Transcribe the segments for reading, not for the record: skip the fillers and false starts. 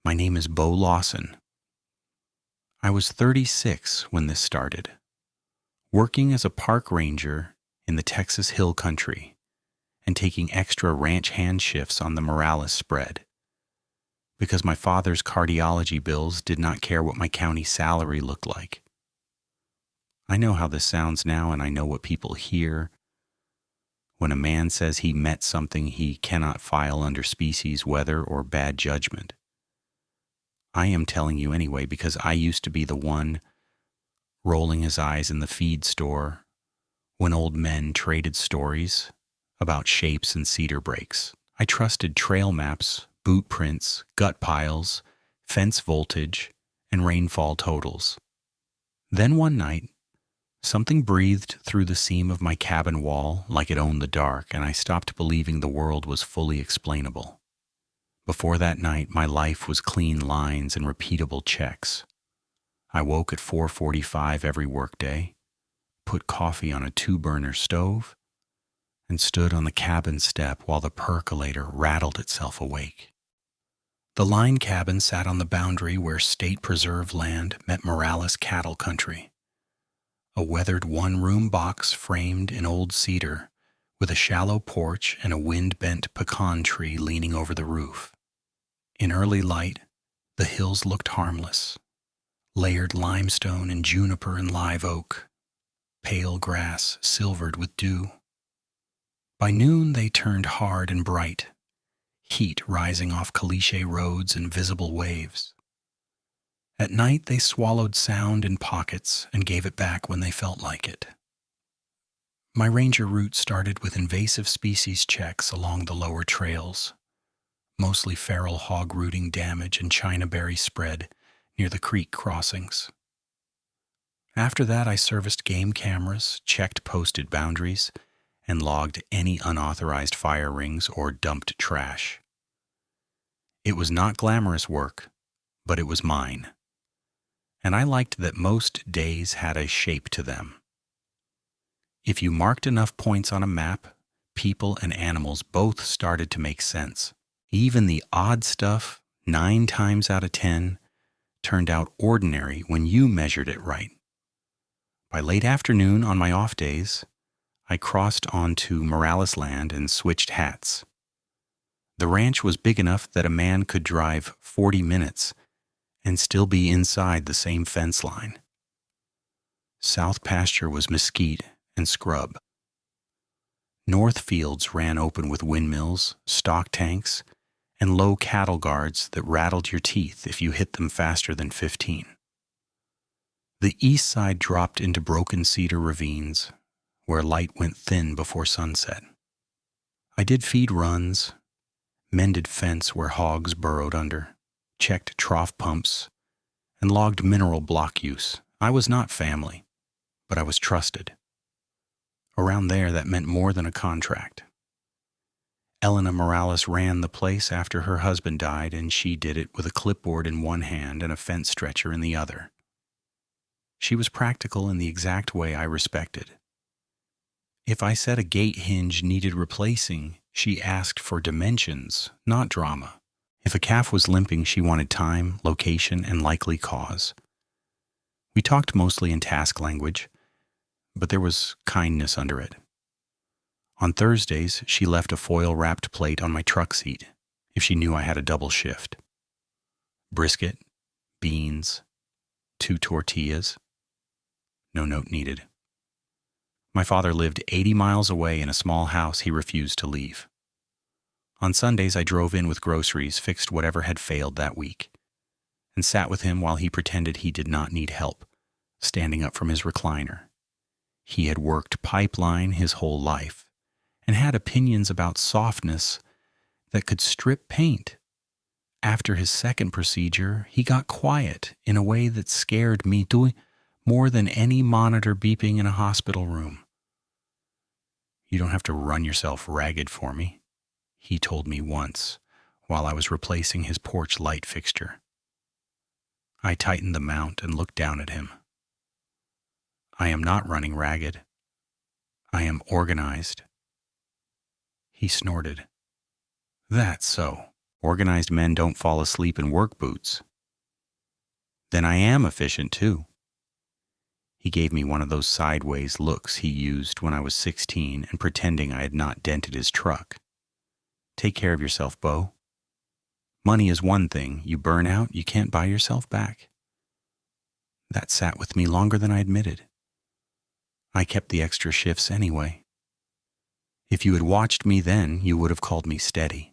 My name is Bo Lawson. I was 36 when this started, working as a park ranger in the Texas Hill Country and taking extra ranch hand shifts on the Morales spread because my father's cardiology bills did not care what my county salary looked like. I know how this sounds now, and I know what people hear when a man says he met something he cannot file under species, weather, or bad judgment. I am telling you anyway because I used to be the one rolling his eyes in the feed store when old men traded stories about shapes and cedar breaks. I trusted trail maps, boot prints, gut piles, fence voltage, and rainfall totals. Then one night, something breathed through the seam of my cabin wall like it owned the dark, and I stopped believing the world was fully explainable. Before that night, my life was clean lines and repeatable checks. I woke at 4:45 every workday, put coffee on a 2-burner stove, and stood on the cabin step while the percolator rattled itself awake. The line cabin sat on the boundary where state preserve land met Morales cattle country. A weathered one-room box framed in old cedar with a shallow porch and a wind-bent pecan tree leaning over the roof. In early light, the hills looked harmless. Layered limestone and juniper and live oak, pale grass silvered with dew. By noon they turned hard and bright, heat rising off caliche roads and visible waves. At night they swallowed sound in pockets and gave it back when they felt like it. My ranger route started with invasive species checks along the lower trails, mostly feral hog rooting damage and chinaberry spread near the creek crossings. After that, I serviced game cameras, checked posted boundaries, and logged any unauthorized fire rings or dumped trash. It was not glamorous work, but it was mine. And I liked that most days had a shape to them. If you marked enough points on a map, people and animals both started to make sense. Even the odd stuff, 9 times out of 10, turned out ordinary when you measured it right. By late afternoon on my off days, I crossed onto Morales land and switched hats. The ranch was big enough that a man could drive 40 minutes and still be inside the same fence line. South pasture was mesquite and scrub. North fields ran open with windmills, stock tanks, and low cattle guards that rattled your teeth if you hit them faster than 15. The east side dropped into broken cedar ravines, where light went thin before sunset. I did feed runs, mended fence where hogs burrowed under, checked trough pumps, and logged mineral block use. I was not family, but I was trusted. Around there, that meant more than a contract. Elena Morales ran the place after her husband died, and she did it with a clipboard in one hand and a fence stretcher in the other. She was practical in the exact way I respected. If I said a gate hinge needed replacing, she asked for dimensions, not drama. If a calf was limping, she wanted time, location, and likely cause. We talked mostly in task language, but there was kindness under it. On Thursdays, she left a foil-wrapped plate on my truck seat if she knew I had a double shift. Brisket, beans, 2 tortillas. No note needed. My father lived 80 miles away in a small house he refused to leave. On Sundays, I drove in with groceries, fixed whatever had failed that week, and sat with him while he pretended he did not need help, standing up from his recliner. He had worked pipeline his whole life and had opinions about softness that could strip paint. After his second procedure, he got quiet in a way that scared me more than any monitor beeping in a hospital room. "You don't have to run yourself ragged for me," he told me once while I was replacing his porch light fixture. I tightened the mount and looked down at him. "I am not running ragged. I am organized." He snorted. "That's so. Organized men don't fall asleep in work boots. Then I am efficient too. He gave me one of those sideways looks he used when I was 16 and pretending I had not dented his truck. Take care of yourself, Bo. Money is one thing. You burn out, you can't buy yourself back. That sat with me longer than I admitted. I kept the extra shifts anyway. If you had watched me then, you would have called me steady.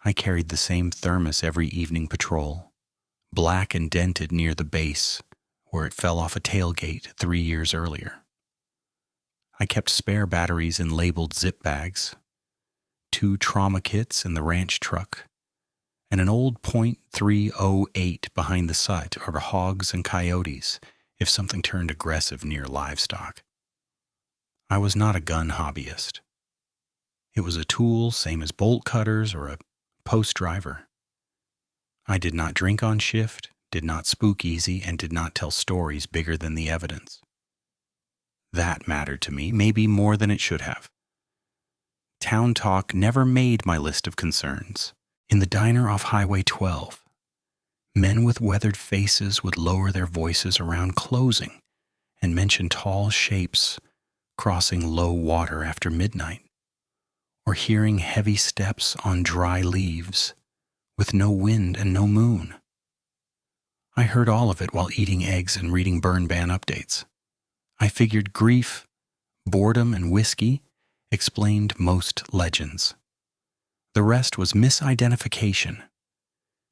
I carried the same thermos every evening patrol, black and dented near the base, where it fell off a tailgate 3 years earlier. I kept spare batteries in labeled zip bags, 2 trauma kits in the ranch truck, and an old .308 behind the site for hogs and coyotes if something turned aggressive near livestock. I was not a gun hobbyist. It was a tool, same as bolt cutters or a post driver. I did not drink on shift, did not spook easy, and did not tell stories bigger than the evidence. That mattered to me, maybe more than it should have. Town talk never made my list of concerns. In the diner off Highway 12, men with weathered faces would lower their voices around closing and mention tall shapes crossing low water after midnight, or hearing heavy steps on dry leaves with no wind and no moon. I heard all of it while eating eggs and reading burn ban updates. I figured grief, boredom, and whiskey explained most legends. The rest was misidentification.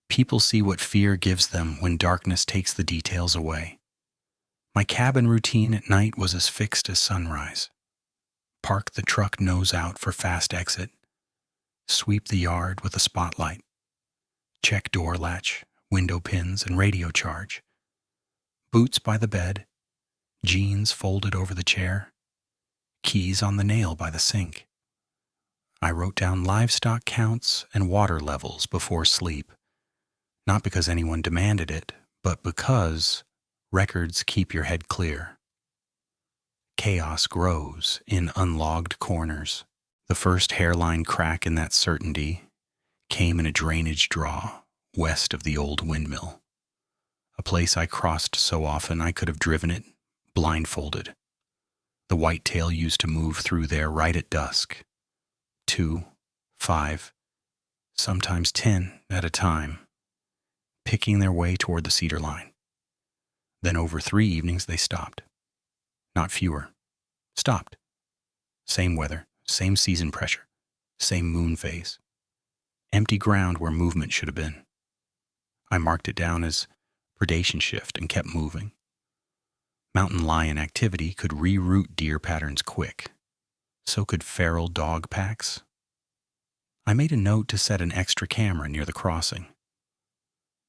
People see what fear gives them when darkness takes the details away. My cabin routine at night was as fixed as sunrise. Park the truck nose out for fast exit. Sweep the yard with a spotlight. Check door latch, window pins, and radio charge. Boots by the bed. Jeans folded over the chair. Keys on the nail by the sink. I wrote down livestock counts and water levels before sleep, not because anyone demanded it, but because records keep your head clear. Chaos grows in unlogged corners. The first hairline crack in that certainty came in a drainage draw west of the old windmill, a place I crossed so often I could have driven it blindfolded. The whitetail used to move through there right at dusk. 2, 5, sometimes 10 at a time, picking their way toward the cedar line. Then over 3 evenings they stopped. Not fewer. Stopped. Same weather, same season pressure, same moon phase. Empty ground where movement should have been. I marked it down as predation shift and kept moving. Mountain lion activity could reroute deer patterns quick. So could feral dog packs. I made a note to set an extra camera near the crossing.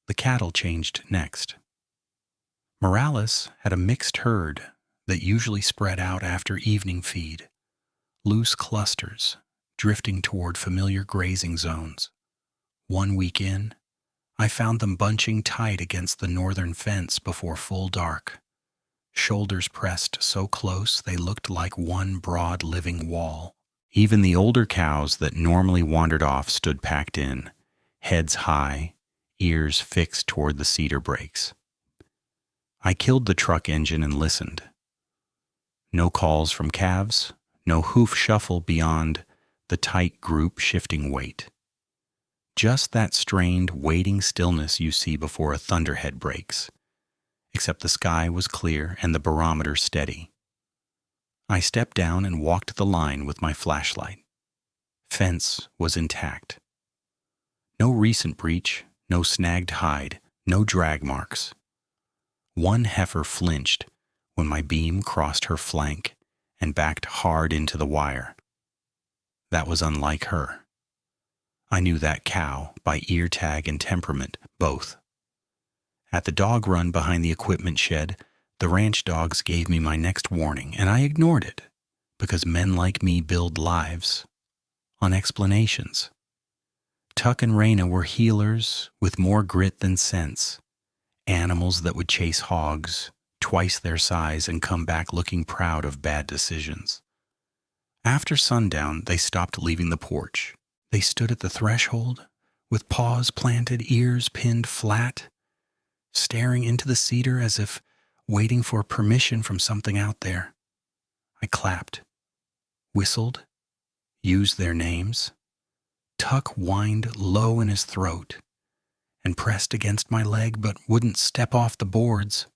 The cattle changed next. Morales had a mixed herd that usually spread out after evening feed, loose clusters drifting toward familiar grazing zones. 1 week in, I found them bunching tight against the northern fence before full dark, shoulders pressed so close they looked like one broad living wall. Even the older cows that normally wandered off stood packed in, heads high, ears fixed toward the cedar breaks. I killed the truck engine and listened. No calls from calves, no hoof shuffle beyond the tight group shifting weight. Just that strained, waiting stillness you see before a thunderhead breaks, except the sky was clear and the barometer steady. I stepped down and walked the line with my flashlight. Fence was intact. No recent breach, no snagged hide, no drag marks. One heifer flinched when my beam crossed her flank and backed hard into the wire. That was unlike her. I knew that cow by ear tag and temperament, both. At the dog run behind the equipment shed, the ranch dogs gave me my next warning, and I ignored it, because men like me build lives on explanations. Tuck and Raina were healers with more grit than sense, animals that would chase hogs twice their size and come back looking proud of bad decisions. After sundown, they stopped leaving the porch. They stood at the threshold with paws planted, ears pinned flat, staring into the cedar as if waiting for permission from something out there. I clapped, whistled, used their names. Tuck whined low in his throat and pressed against my leg but wouldn't step off the boards.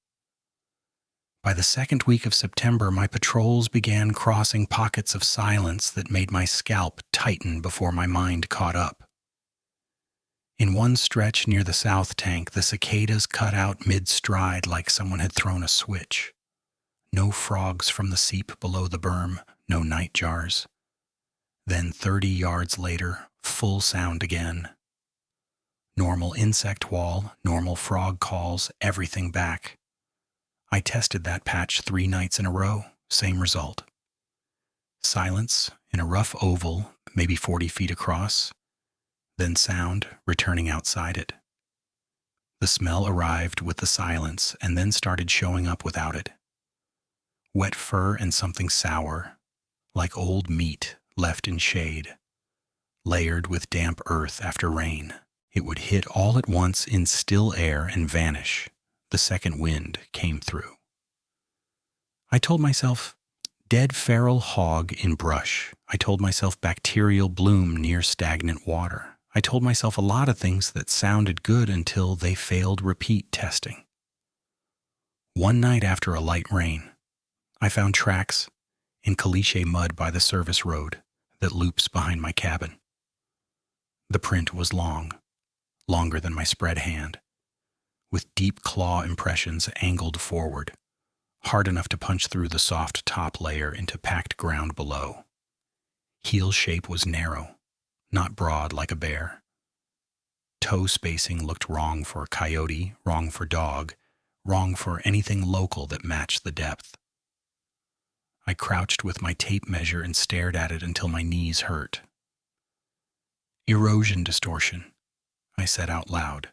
By the second week of September, my patrols began crossing pockets of silence that made my scalp tighten before my mind caught up. In one stretch near the south tank, the cicadas cut out mid-stride like someone had thrown a switch. No frogs from the seep below the berm, no nightjars. Then 30 yards later, full sound again. Normal insect wall, normal frog calls, everything back. I tested that patch 3 nights in a row, same result. Silence in a rough oval, maybe 40 feet across, then sound returning outside it. The smell arrived with the silence and then started showing up without it. Wet fur and something sour, like old meat left in shade, layered with damp earth after rain. It would hit all at once in still air and vanish. The second wind came through. I told myself, dead feral hog in brush. I told myself bacterial bloom near stagnant water. I told myself a lot of things that sounded good until they failed repeat testing. One night after a light rain, I found tracks in caliche mud by the service road that loops behind my cabin. The print was long, longer than my spread hand, with deep claw impressions angled forward, hard enough to punch through the soft top layer into packed ground below. Heel shape was narrow, not broad like a bear. Toe spacing looked wrong for coyote, wrong for dog, wrong for anything local that matched the depth. I crouched with my tape measure and stared at it until my knees hurt. Erosion distortion, I said out loud,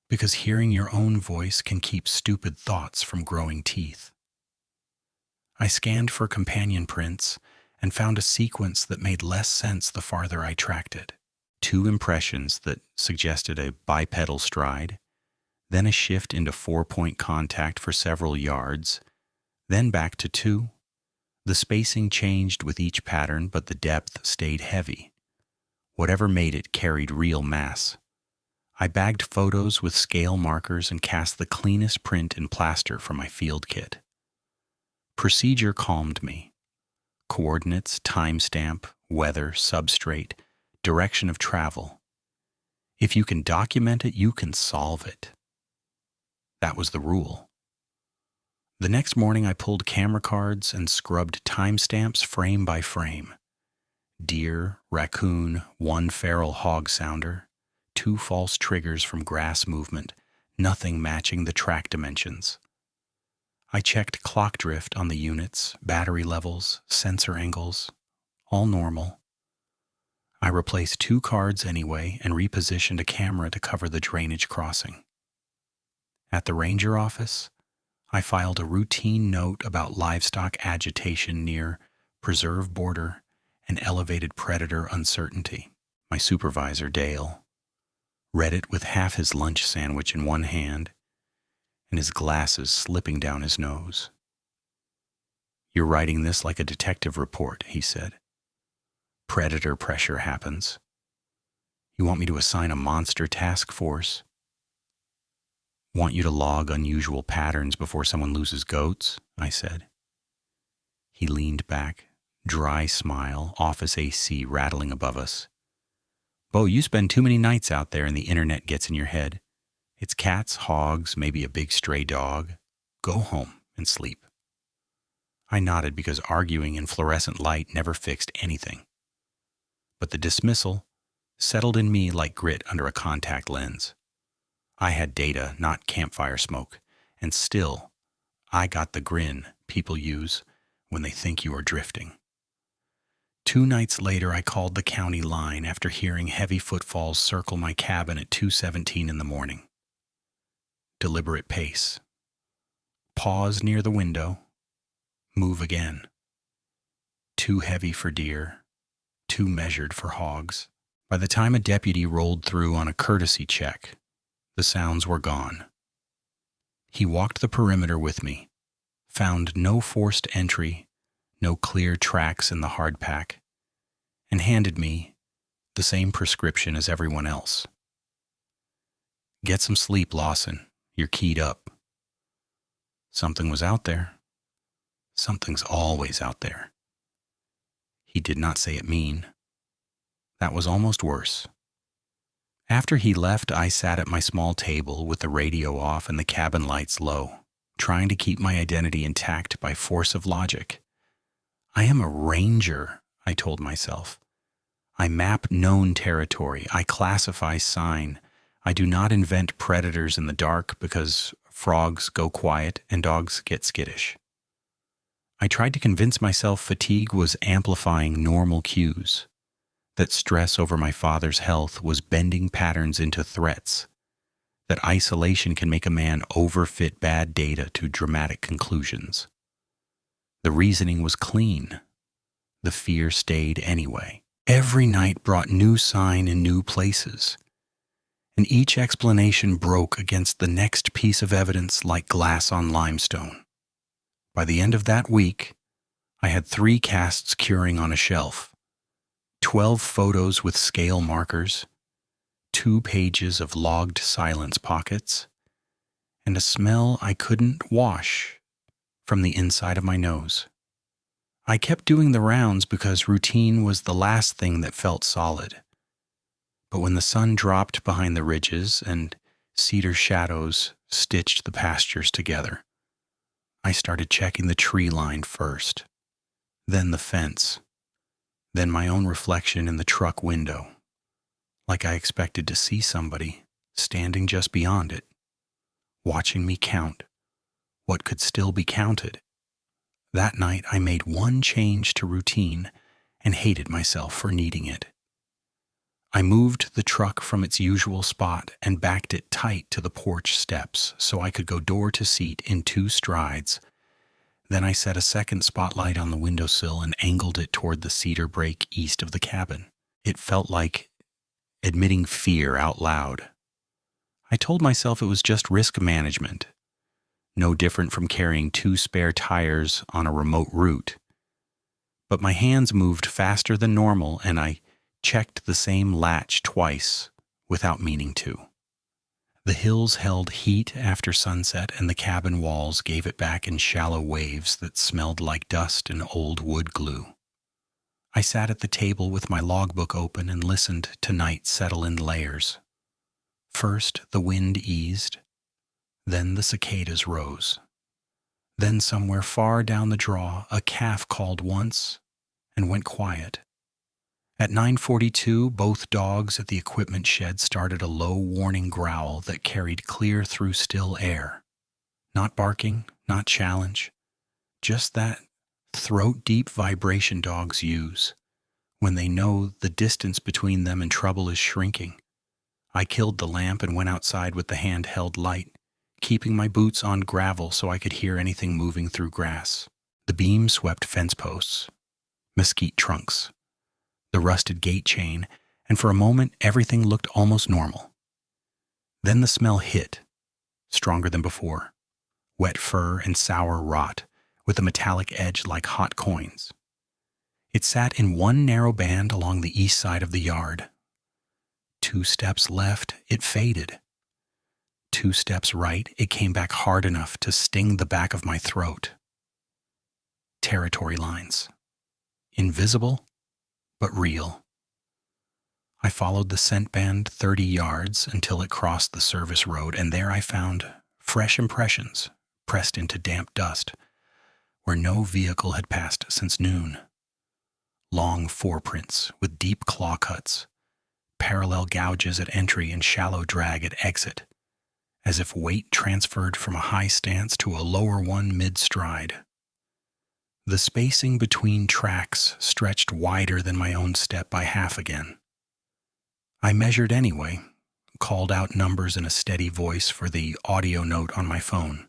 because hearing your own voice can keep stupid thoughts from growing teeth. I scanned for companion prints and found a sequence that made less sense the farther I tracked it. 2 impressions that suggested a bipedal stride, then a shift into 4-point contact for several yards, then back to 2. The spacing changed with each pattern, but the depth stayed heavy. Whatever made it carried real mass. I bagged photos with scale markers and cast the cleanest print in plaster from my field kit. Procedure calmed me. Coordinates, timestamp, weather, substrate, direction of travel. If you can document it, you can solve it. That was the rule. The next morning I pulled camera cards and scrubbed timestamps frame by frame. Deer, raccoon, 1 feral hog sounder, 2 false triggers from grass movement, nothing matching the track dimensions. I checked clock drift on the units, battery levels, sensor angles, all normal. I replaced 2 cards anyway and repositioned a camera to cover the drainage crossing. At the ranger office, I filed a routine note about livestock agitation near preserve border and elevated predator uncertainty. My supervisor, Dale, read it with half his lunch sandwich in one hand and his glasses slipping down his nose. "You're writing this like a detective report," he said. "Predator pressure happens. You want me to assign a monster task force? Want you to log unusual patterns before someone loses goats?" I said. He leaned back, dry smile, office AC rattling above us. "Bo, you spend too many nights out there and the internet gets in your head. It's cats, hogs, maybe a big stray dog. Go home and sleep." I nodded because arguing in fluorescent light never fixed anything. But the dismissal settled in me like grit under a contact lens. I had data, not campfire smoke, and still, I got the grin people use when they think you are drifting. 2 nights later, I called the county line after hearing heavy footfalls circle my cabin at 2:17 in the morning. Deliberate pace. Pause near the window. Move again. Too heavy for deer. Too measured for hogs. By the time a deputy rolled through on a courtesy check, the sounds were gone. He walked the perimeter with me, found no forced entry, no clear tracks in the hard pack, and handed me the same prescription as everyone else. Get some sleep, Lawson. You're keyed up. Something was out there. Something's always out there. He did not say it mean. That was almost worse. After he left, I sat at my small table with the radio off and the cabin lights low, trying to keep my identity intact by force of logic. I am a ranger, I told myself. I map known territory. I classify sign. I do not invent predators in the dark because frogs go quiet and dogs get skittish. I tried to convince myself fatigue was amplifying normal cues, that stress over my father's health was bending patterns into threats, that isolation can make a man overfit bad data to dramatic conclusions. The reasoning was clean. The fear stayed anyway. Every night brought new sign in new places, and each explanation broke against the next piece of evidence like glass on limestone. By the end of that week, I had 3 casts curing on a shelf, 12 photos with scale markers, 2 pages of logged silence pockets, and a smell I couldn't wash from the inside of my nose. I kept doing the rounds because routine was the last thing that felt solid. But when the sun dropped behind the ridges and cedar shadows stitched the pastures together, I started checking the tree line first, then the fence, then my own reflection in the truck window, like I expected to see somebody standing just beyond it, watching me count what could still be counted. That night, I made one change to routine and hated myself for needing it. I moved the truck from its usual spot and backed it tight to the porch steps so I could go door to seat in 2 strides. Then I set a second spotlight on the windowsill and angled it toward the cedar break east of the cabin. It felt like admitting fear out loud. I told myself it was just risk management, no different from carrying 2 spare tires on a remote route. But my hands moved faster than normal, and I checked the same latch twice without meaning to. The hills held heat after sunset, and the cabin walls gave it back in shallow waves that smelled like dust and old wood glue. I sat at the table with my logbook open and listened to night settle in layers. First, the wind eased. Then the cicadas rose. Then somewhere far down the draw, a calf called once and went quiet. At 9:42, both dogs at the equipment shed started a low warning growl that carried clear through still air. Not barking, not challenge, just that throat-deep vibration dogs use when they know the distance between them and trouble is shrinking. I killed the lamp and went outside with the handheld light, keeping my boots on gravel so I could hear anything moving through grass. The beam swept fence posts, mesquite trunks, the rusted gate chain, and for a moment everything looked almost normal. Then the smell hit, stronger than before, wet fur and sour rot, with a metallic edge like hot coins. It sat in one narrow band along the east side of the yard. 2 steps left, it faded. 2 steps right, it came back hard enough to sting the back of my throat. Territory lines. Invisible, but real. I followed the scent band 30 yards until it crossed the service road, and there I found fresh impressions pressed into damp dust where no vehicle had passed since noon. Long footprints with deep claw cuts, parallel gouges at entry and shallow drag at exit, as if weight transferred from a high stance to a lower one mid-stride. The spacing between tracks stretched wider than my own step by half again. I measured anyway, called out numbers in a steady voice for the audio note on my phone,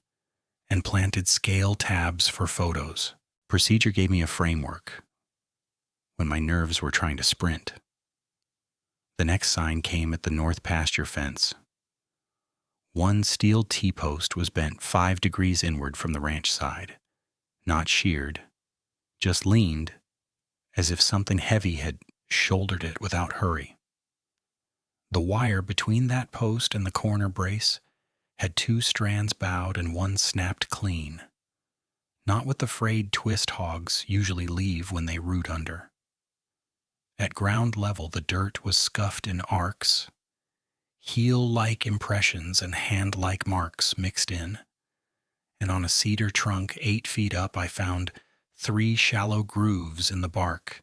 and planted scale tabs for photos. Procedure gave me a framework when my nerves were trying to sprint. The next sign came at the north pasture fence. One steel T-post was bent 5 degrees inward from the ranch side, not sheared, just leaned, as if something heavy had shouldered it without hurry. The wire between that post and the corner brace had 2 strands bowed and one snapped clean, not with the frayed twist hogs usually leave when they root under. At ground level, the dirt was scuffed in arcs, heel-like impressions and hand-like marks mixed in, and on a cedar trunk 8 feet up I found 3 shallow grooves in the bark,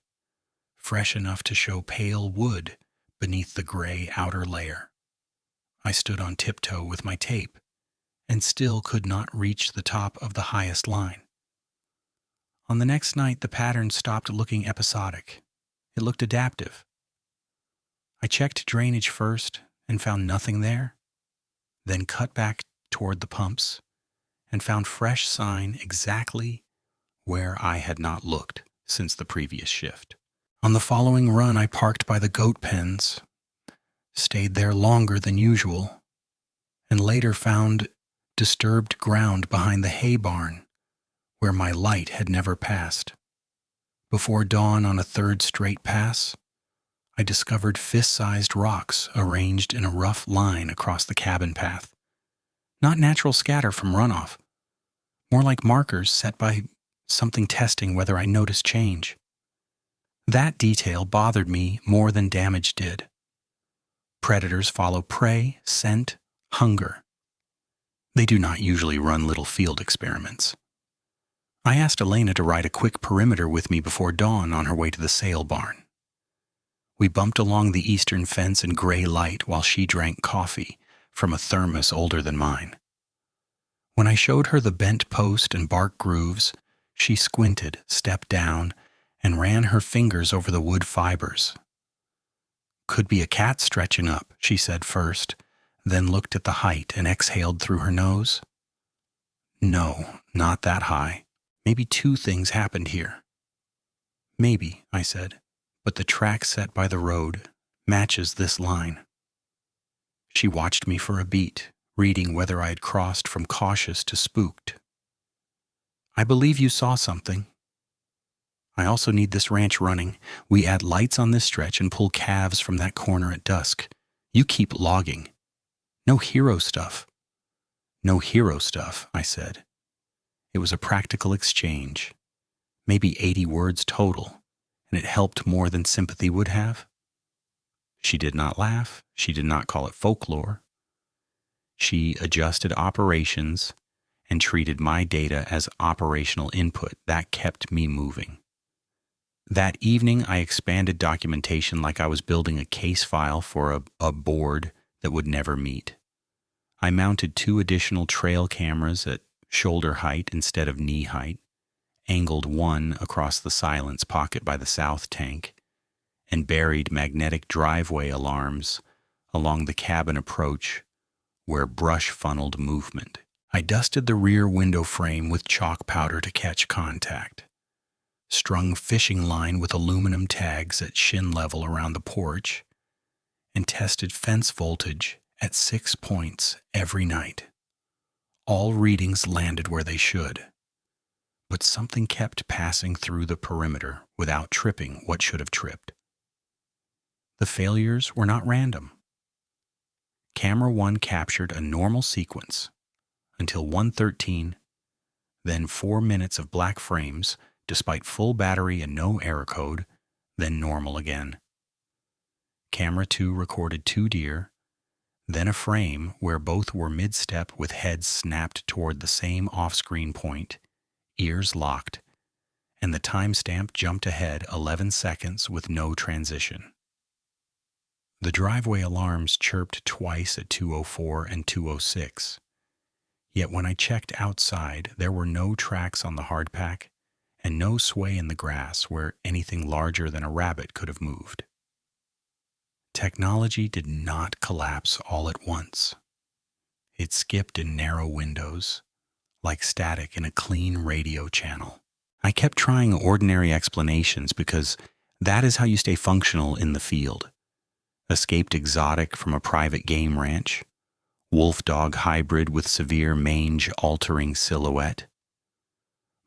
fresh enough to show pale wood beneath the gray outer layer. I stood on tiptoe with my tape, and still could not reach the top of the highest line. On the next night, the pattern stopped looking episodic. It looked adaptive. I checked drainage first and found nothing there, then cut back toward the pumps and found fresh sign exactly where I had not looked since the previous shift. On the following run, I parked by the goat pens, stayed there longer than usual, and later found disturbed ground behind the hay barn where my light had never passed. Before dawn on a third straight pass, I discovered fist-sized rocks arranged in a rough line across the cabin path. Not natural scatter from runoff, more like markers set by something testing whether I noticed change. That detail bothered me more than damage did. Predators follow prey, scent, hunger. They do not usually run little field experiments. I asked Elena to ride a quick perimeter with me before dawn on her way to the sale barn. We bumped along the eastern fence in gray light while she drank coffee from a thermos older than mine. When I showed her the bent post and bark grooves, she squinted, stepped down, and ran her fingers over the wood fibers. "Could be a cat stretching up," she said first, then looked at the height and exhaled through her nose. "No, not that high. Maybe 2 things happened here." "Maybe," I said, "but the track set by the road matches this line." She watched me for a beat, reading whether I had crossed from cautious to spooked. "I believe you saw something. I also need this ranch running. We add lights on this stretch and pull calves from that corner at dusk. You keep logging. No hero stuff." "No hero stuff," I said. It was a practical exchange, maybe 80 words total, and it helped more than sympathy would have. She did not laugh. She did not call it folklore. She adjusted operations and treated my data as operational input. That kept me moving. That evening, I expanded documentation like I was building a case file for a board that would never meet. I mounted 2 additional trail cameras at shoulder height instead of knee height, angled one across the silence pocket by the south tank, and buried magnetic driveway alarms along the cabin approach where brush funneled movement. I dusted the rear window frame with chalk powder to catch contact, strung fishing line with aluminum tags at shin level around the porch, and tested fence voltage at 6 points every night. All readings landed where they should, but something kept passing through the perimeter without tripping what should have tripped. The failures were not random. Camera 1 captured a normal sequence until 1:13, then 4 minutes of black frames despite full battery and no error code, then normal again. Camera 2 recorded 2 deer, then a frame where both were mid-step with heads snapped toward the same off-screen point, ears locked, and the timestamp jumped ahead 11 seconds with no transition. The driveway alarms chirped twice at 2:04 and 2:06, yet when I checked outside, there were no tracks on the hardpack and no sway in the grass where anything larger than a rabbit could have moved. Technology did not collapse all at once. It skipped in narrow windows, like static in a clean radio channel. I kept trying ordinary explanations because that is how you stay functional in the field. escaped exotic from a private game ranch, wolf-dog hybrid with severe mange-altering silhouette,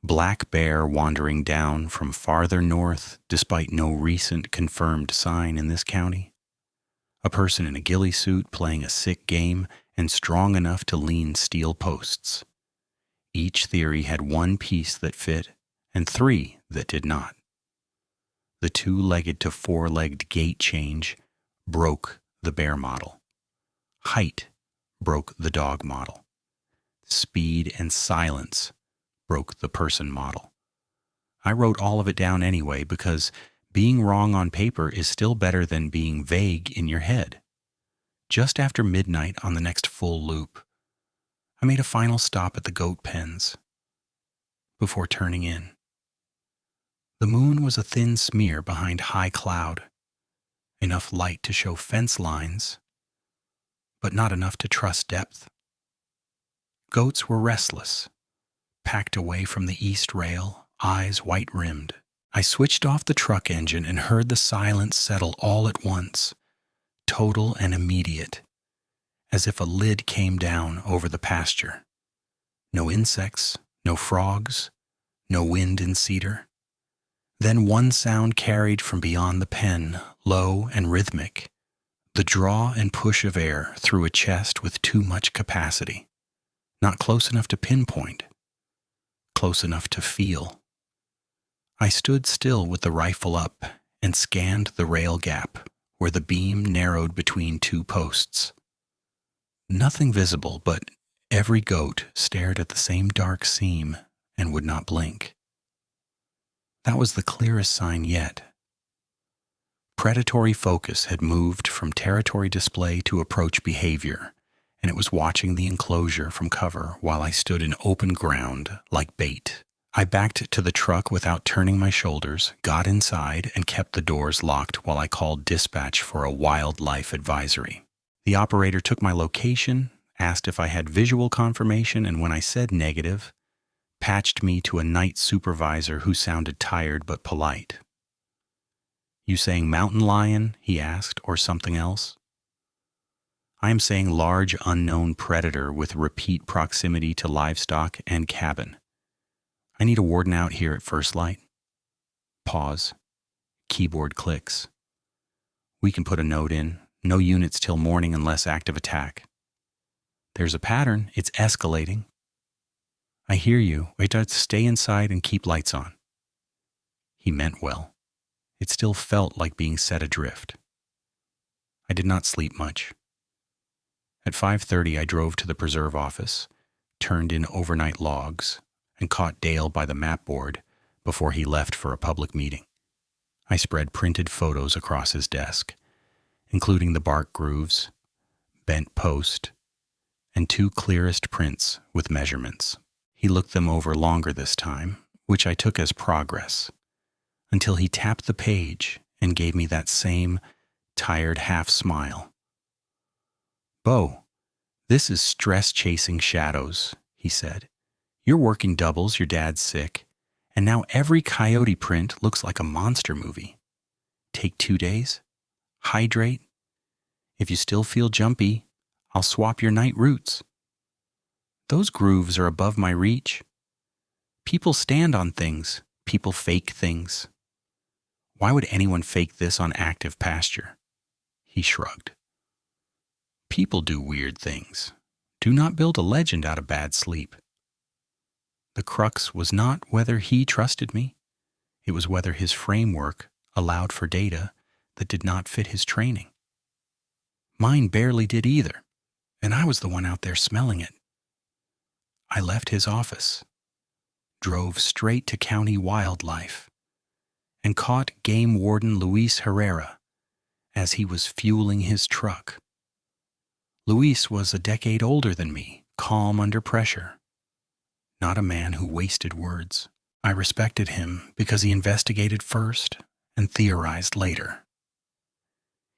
black bear wandering down from farther north despite no recent confirmed sign in this county, a person in a ghillie suit playing a sick game and strong enough to lean steel posts. Each theory had one piece that fit and three that did not. The two-legged to four-legged gait change broke the bear model. Height broke the dog model. Speed and silence broke the person model. I wrote all of it down anyway because being wrong on paper is still better than being vague in your head. Just after midnight on the next full loop, I made a final stop at the goat pens before turning in. The moon was a thin smear behind high cloud, enough light to show fence lines, but not enough to trust depth. Goats were restless, packed away from the east rail, eyes white-rimmed. I switched off the truck engine and heard the silence settle all at once, total and immediate, as if a lid came down over the pasture. No insects, no frogs, no wind in cedar. Then one sound carried from beyond the pen, low and rhythmic, the draw and push of air through a chest with too much capacity, not close enough to pinpoint, close enough to feel. I stood still with the rifle up and scanned the rail gap where the beam narrowed between two posts. Nothing visible, but every goat stared at the same dark seam and would not blink. That was the clearest sign yet. Predatory focus had moved from territory display to approach behavior, and it was watching the enclosure from cover while I stood in open ground like bait. I backed to the truck without turning my shoulders, got inside, and kept the doors locked while I called dispatch for a wildlife advisory. The operator took my location, asked if I had visual confirmation, and when I said negative, patched me to a night supervisor who sounded tired but polite. "You saying mountain lion?" he asked, "or something else?" "I am saying large unknown predator with repeat proximity to livestock and cabin. I need a warden out here at first light." Pause. Keyboard clicks. "We can put a note in. No units till morning unless active attack." "There's a pattern. It's escalating." "I hear you. Wait, stay inside and keep lights on." He meant well. It still felt like being set adrift. I did not sleep much. At 5:30, I drove to the preserve office, turned in overnight logs, and caught Dale by the map board before he left for a public meeting. I spread printed photos across his desk, including the bark grooves, bent post, and two clearest prints with measurements. He looked them over longer this time, which I took as progress, until he tapped the page and gave me that same tired half smile. "Bo, this is stress-chasing shadows," he said. "You're working doubles, your dad's sick, and now every coyote print looks like a monster movie. Take 2 days, hydrate. If you still feel jumpy, I'll swap your night routes. Those grooves are above my reach. People stand on things. People fake things. Why would anyone fake this on active pasture?" He shrugged. "People do weird things. Do not build a legend out of bad sleep." The crux was not whether he trusted me. It was whether his framework allowed for data that did not fit his training. Mine barely did either, and I was the one out there smelling it. I left his office, drove straight to county wildlife, and caught game warden Luis Herrera as he was fueling his truck. Luis was a decade older than me, calm under pressure. Not a man who wasted words. I respected him because he investigated first and theorized later.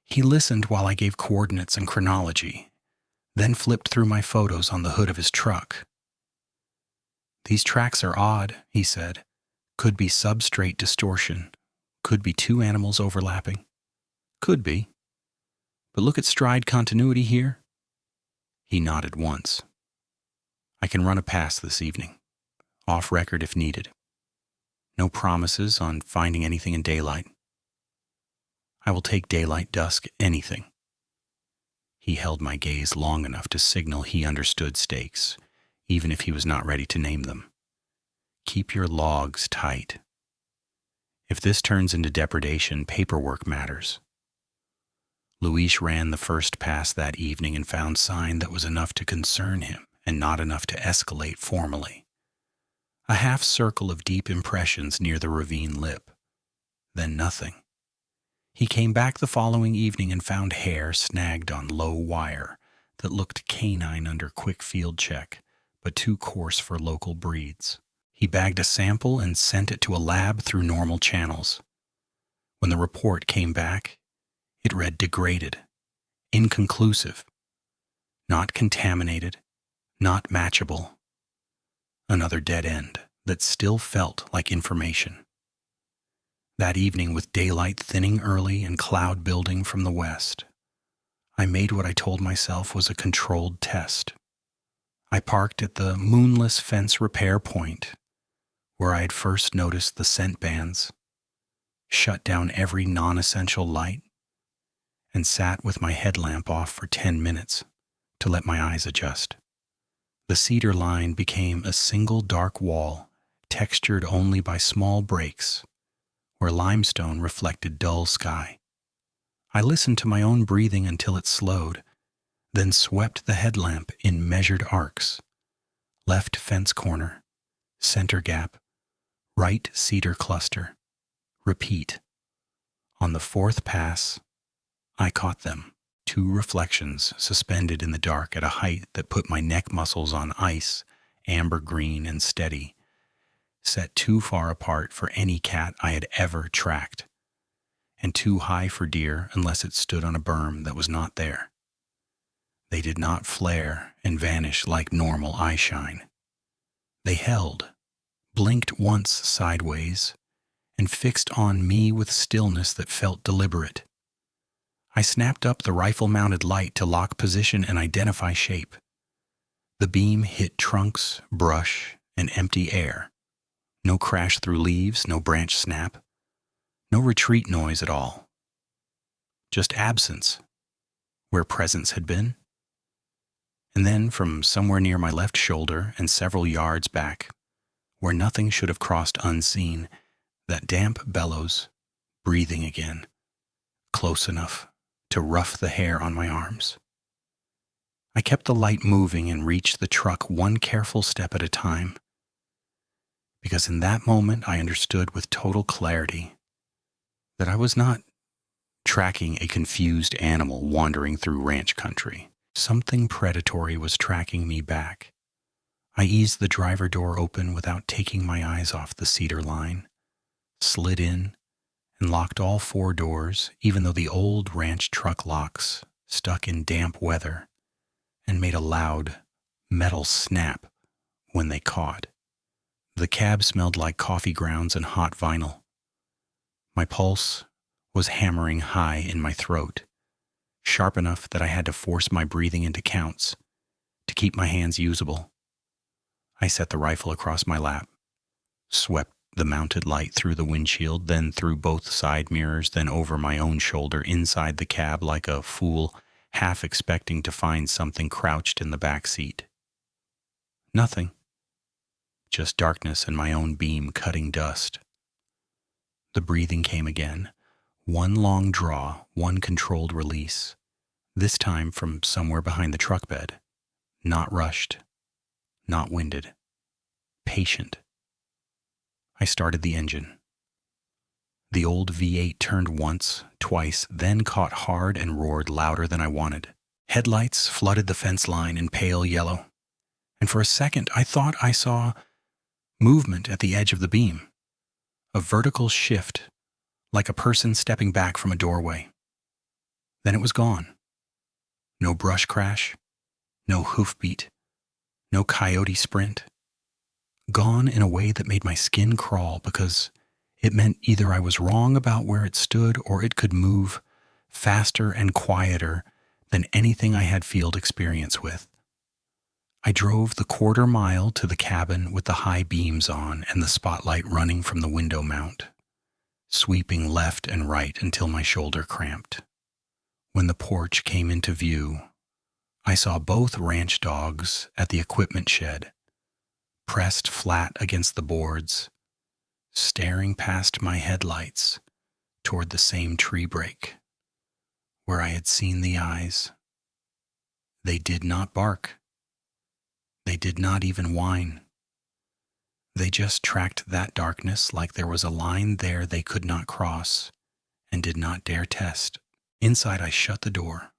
He listened while I gave coordinates and chronology, then flipped through my photos on the hood of his truck. "These tracks are odd," he said. "Could be substrate distortion. Could be two animals overlapping. Could be. But look at stride continuity here. He nodded once. I can run a pass this evening, off record if needed. No promises on finding anything in daylight. I will take daylight, dusk, anything. He held my gaze long enough to signal he understood stakes, even if he was not ready to name them. Keep your logs tight. If this turns into depredation, paperwork matters. Luis ran the first pass that evening and found sign that was enough to concern him and not enough to escalate formally. A half circle of deep impressions near the ravine lip. Then nothing. He came back the following evening and found hair snagged on low wire that looked canine under quick field check, but too coarse for local breeds. He bagged a sample and sent it to a lab through normal channels. When the report came back, it read degraded, inconclusive, not contaminated, not matchable. Another dead end that still felt like information. That evening, with daylight thinning early and cloud building from the west, I made what I told myself was a controlled test. I parked at the moonless fence repair point, where I had first noticed the scent bands, shut down every non-essential light, and sat with my headlamp off for 10 minutes to let my eyes adjust. The cedar line became a single dark wall, textured only by small breaks, where limestone reflected dull sky. I listened to my own breathing until it slowed, then swept the headlamp in measured arcs. Left fence corner, center gap, right cedar cluster. Repeat. On the fourth pass, I caught them, two reflections suspended in the dark at a height that put my neck muscles on ice, amber green and steady, set too far apart for any cat I had ever tracked, and too high for deer unless it stood on a berm that was not there. They did not flare and vanish like normal eyeshine. They held, blinked once sideways, and fixed on me with stillness that felt deliberate. I snapped up the rifle-mounted light to lock position and identify shape. The beam hit trunks, brush, and empty air. No crash through leaves, no branch snap, no retreat noise at all. Just absence, where presence had been. And then from somewhere near my left shoulder and several yards back, where nothing should have crossed unseen, that damp bellows, breathing again, close enough to rough the hair on my arms. I kept the light moving and reached the truck one careful step at a time, because in that moment I understood with total clarity that I was not tracking a confused animal wandering through ranch country. Something predatory was tracking me back. I eased the driver door open without taking my eyes off the cedar line, slid in, and locked all 4 doors, even though the old ranch truck locks stuck in damp weather and made a loud metal snap when they caught. The cab smelled like coffee grounds and hot vinyl. My pulse was hammering high in my throat, sharp enough that I had to force my breathing into counts to keep my hands usable. I set the rifle across my lap, swept the mounted light through the windshield, then through both side mirrors, then over my own shoulder inside the cab like a fool, half expecting to find something crouched in the back seat. Nothing. Just darkness and my own beam cutting dust. The breathing came again. One long draw, one controlled release. This time from somewhere behind the truck bed. Not rushed. Not winded. Patient. I started the engine. The old V8 turned once, twice, then caught hard and roared louder than I wanted. Headlights flooded the fence line in pale yellow, and for a second I thought I saw movement at the edge of the beam, a vertical shift, like a person stepping back from a doorway. Then it was gone. No brush crash, no hoofbeat, no coyote sprint. Gone in a way that made my skin crawl because it meant either I was wrong about where it stood or it could move faster and quieter than anything I had field experience with. I drove the quarter-mile to the cabin with the high beams on and the spotlight running from the window mount, sweeping left and right until my shoulder cramped. When the porch came into view, I saw both ranch dogs at the equipment shed, pressed flat against the boards, staring past my headlights toward the same tree break, where I had seen the eyes. They did not bark. They did not even whine. They just tracked that darkness like there was a line there they could not cross and did not dare test. Inside, I shut the door,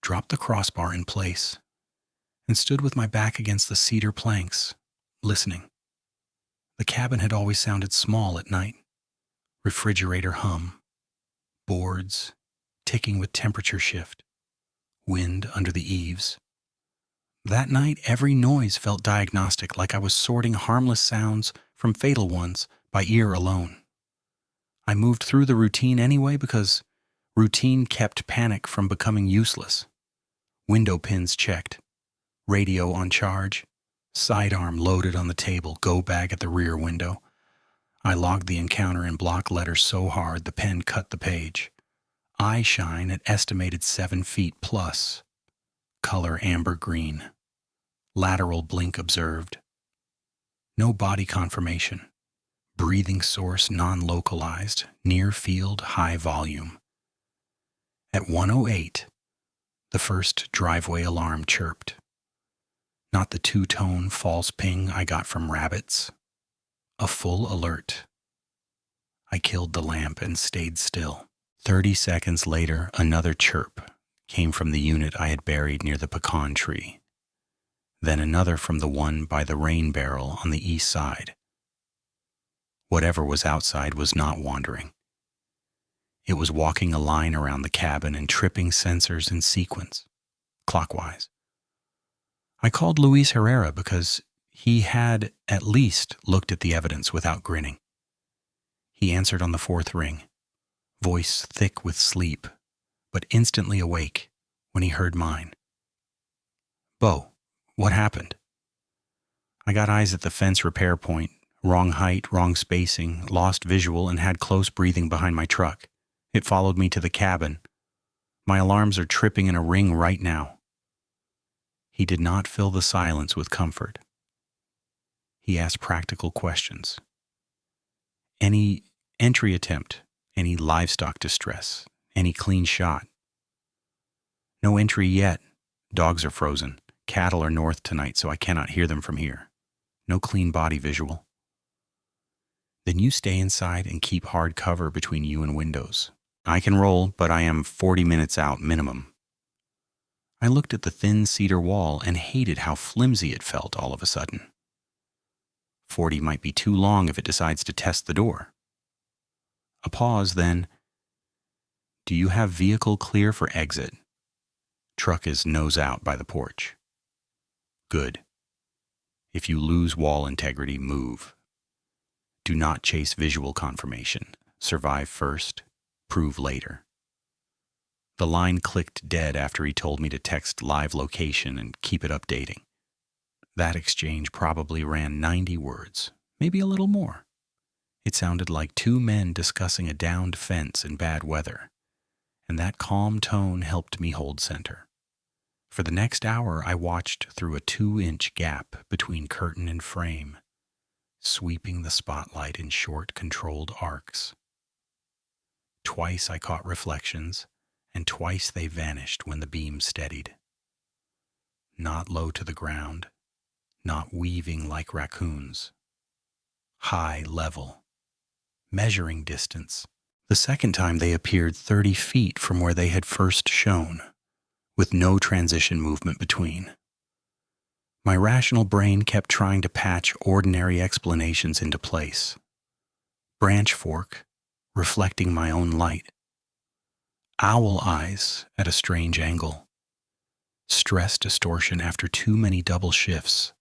dropped the crossbar in place, and stood with my back against the cedar planks, listening. The cabin had always sounded small at night. Refrigerator hum, boards ticking with temperature shift, wind under the eaves. That night, every noise felt diagnostic, like I was sorting harmless sounds from fatal ones by ear alone. I moved through the routine anyway because routine kept panic from becoming useless. Window pins checked, radio on charge, sidearm loaded on the table, go bag at the rear window. I logged the encounter in block letters so hard the pen cut the page. Eye shine at estimated 7 feet plus. Color amber green. Lateral blink observed. No body confirmation. Breathing source non-localized. Near field high volume. At 1:08, the first driveway alarm chirped. Not the two-tone false ping I got from rabbits. A full alert. I killed the lamp and stayed still. 30 seconds later, another chirp came from the unit I had buried near the pecan tree. Then another from the one by the rain barrel on the east side. Whatever was outside was not wandering. It was walking a line around the cabin and tripping sensors in sequence, clockwise. I called Luis Herrera because he had at least looked at the evidence without grinning. He answered on the fourth ring, voice thick with sleep, but instantly awake when he heard mine. "Bo, what happened?" I got eyes at the fence repair point, wrong height, wrong spacing, lost visual, and had close breathing behind my truck. It followed me to the cabin. My alarms are tripping in a ring right now. He did not fill the silence with comfort. He asked practical questions. Any entry attempt, any livestock distress, any clean shot? No entry yet. Dogs are frozen. Cattle are north tonight, so I cannot hear them from here. No clean body visual. Then you stay inside and keep hard cover between you and windows. I can roll, but I am 40 minutes out minimum. I looked at the thin cedar wall and hated how flimsy it felt all of a sudden. 40 might be too long if it decides to test the door. A pause, then. Do you have vehicle clear for exit? Truck is nose out by the porch. Good. If you lose wall integrity, move. Do not chase visual confirmation. Survive first, prove later. The line clicked dead after he told me to text live location and keep it updating. That exchange probably ran 90 words, maybe a little more. It sounded like two men discussing a downed fence in bad weather, and that calm tone helped me hold center. For the next hour, I watched through a 2-inch gap between curtain and frame, sweeping the spotlight in short, controlled arcs. Twice I caught reflections, and twice they vanished when the beam steadied. Not low to the ground, not weaving like raccoons. High level. Measuring distance. The second time they appeared 30 feet from where they had first shown, with no transition movement between. My rational brain kept trying to patch ordinary explanations into place. Branch fork, reflecting my own light. Owl eyes at a strange angle. Stress distortion after too many double shifts.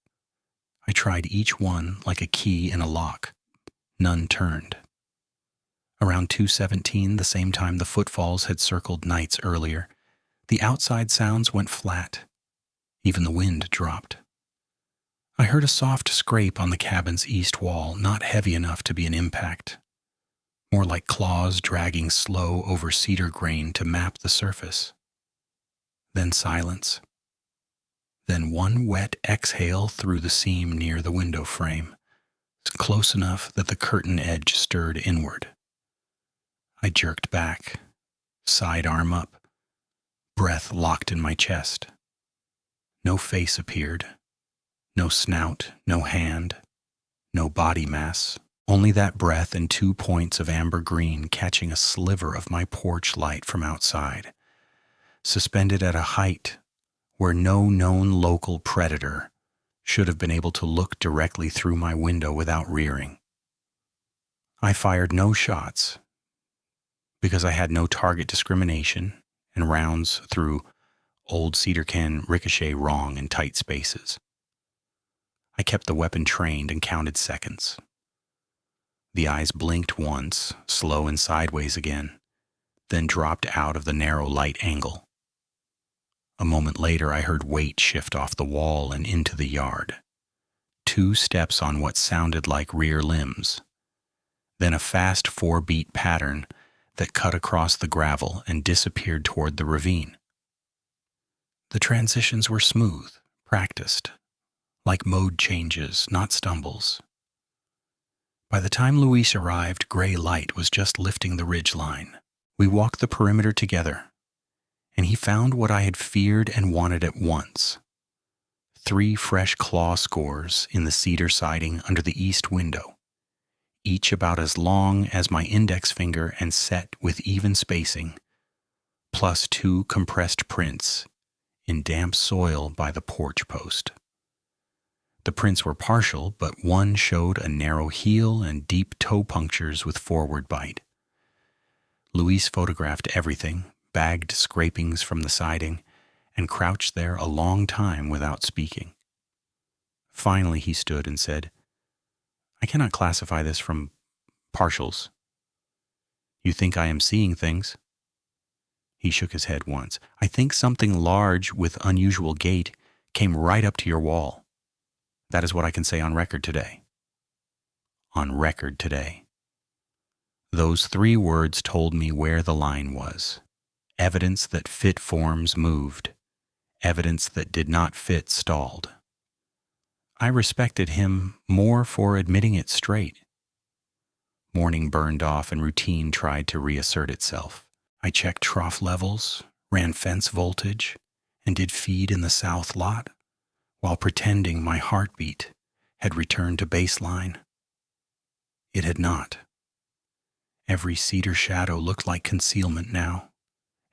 I tried each one like a key in a lock. None turned. Around 2:17, the same time the footfalls had circled nights earlier, the outside sounds went flat. Even the wind dropped. I heard a soft scrape on the cabin's east wall, not heavy enough to be an impact, more like claws dragging slow over cedar grain to map the surface. Then silence. Then one wet exhale through the seam near the window frame, close enough that the curtain edge stirred inward. I jerked back, sidearm up, breath locked in my chest. No face appeared, no snout, no hand, no body mass, only that breath and 2 points of amber green catching a sliver of my porch light from outside, suspended at a height where no known local predator should have been able to look directly through my window without rearing. I fired no shots because I had no target discrimination, and rounds through old cedar can ricochet wrong in tight spaces. I kept the weapon trained and counted seconds. The eyes blinked once, slow and sideways again, then dropped out of the narrow light angle. A moment later, I heard weight shift off the wall and into the yard. 2 steps on what sounded like rear limbs, then a fast 4-beat pattern that cut across the gravel and disappeared toward the ravine. The transitions were smooth, practiced, like mode changes, not stumbles. By the time Luis arrived, gray light was just lifting the ridge line. We walked the perimeter together, and he found what I had feared and wanted at once. 3 fresh claw scores in the cedar siding under the east window, each about as long as my index finger and set with even spacing, plus 2 compressed prints in damp soil by the porch post. The prints were partial, but one showed a narrow heel and deep toe punctures with forward bite. Luis photographed everything, bagged scrapings from the siding, and crouched there a long time without speaking. Finally he stood and said, "I cannot classify this from partials. You think I am seeing things?" He shook his head once. "I think something large with unusual gait came right up to your wall. That is what I can say on record today." On record today. Those 3 words told me where the line was. Evidence that fit forms moved. Evidence that did not fit stalled. I respected him more for admitting it straight. Morning burned off and routine tried to reassert itself. I checked trough levels, ran fence voltage, and did feed in the south lot, while pretending my heartbeat had returned to baseline. It had not. Every cedar shadow looked like concealment now.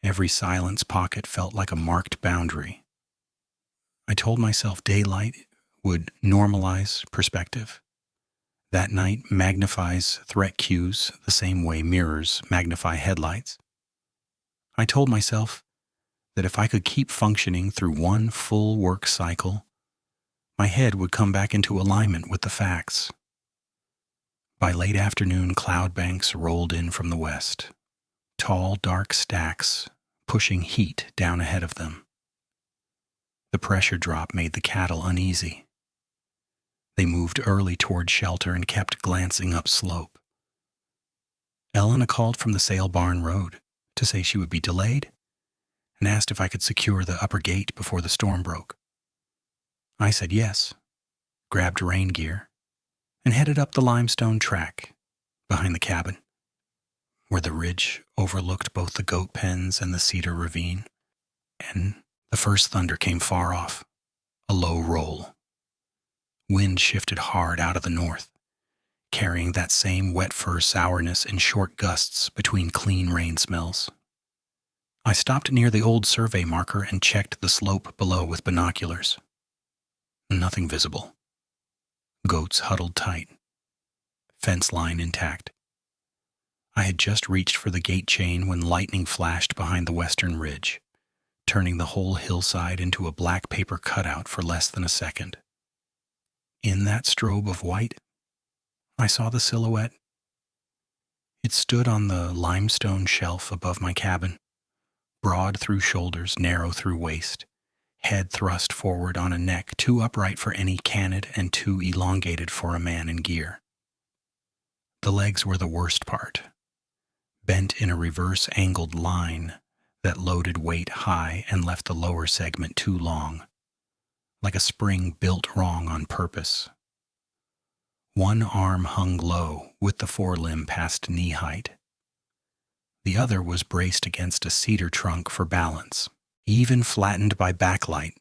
Every silence pocket felt like a marked boundary. I told myself daylight would normalize perspective. That night magnifies threat cues the same way mirrors magnify headlights. I told myself that if I could keep functioning through one full work cycle, my head would come back into alignment with the facts. By late afternoon, cloud banks rolled in from the west, tall, dark stacks pushing heat down ahead of them. The pressure drop made the cattle uneasy. They moved early toward shelter and kept glancing upslope. Elena called from the sale barn road to say she would be delayed and asked if I could secure the upper gate before the storm broke. I said yes, grabbed rain gear, and headed up the limestone track behind the cabin, where the ridge overlooked both the goat pens and the cedar ravine, and the first thunder came far off, a low roll. Wind shifted hard out of the north, carrying that same wet fur sourness in short gusts between clean rain smells. I stopped near the old survey marker and checked the slope below with binoculars. Nothing visible. Goats huddled tight. Fence line intact. I had just reached for the gate chain when lightning flashed behind the western ridge, turning the whole hillside into a black paper cutout for less than a second. In that strobe of white, I saw the silhouette. It stood on the limestone shelf above my cabin, broad through shoulders, narrow through waist, head thrust forward on a neck too upright for any canid and too elongated for a man in gear. The legs were the worst part, bent in a reverse-angled line that loaded weight high and left the lower segment too long, like a spring built wrong on purpose. One arm hung low, with the forelimb past knee height. The other was braced against a cedar trunk for balance. Even flattened by backlight,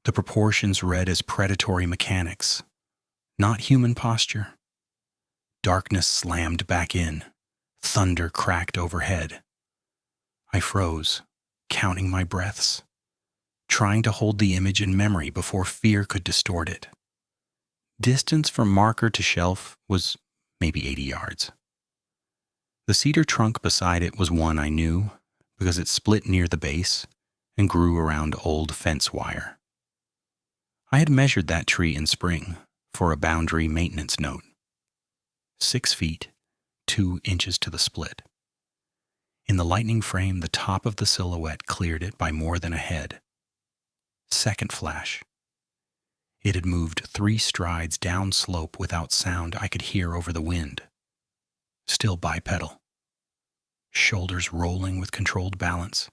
the proportions read as predatory mechanics, not human posture. Darkness slammed back in. Thunder cracked overhead. I froze, counting my breaths, trying to hold the image in memory before fear could distort it. Distance from marker to shelf was maybe 80 yards. The cedar trunk beside it was one I knew because it split near the base and grew around old fence wire. I had measured that tree in spring for a boundary maintenance note. 6 feet, 2 inches to the split. In the lightning frame, the top of the silhouette cleared it by more than a head. Second flash. It had moved 3 strides down slope without sound I could hear over the wind. Still bipedal. Shoulders rolling with controlled balance.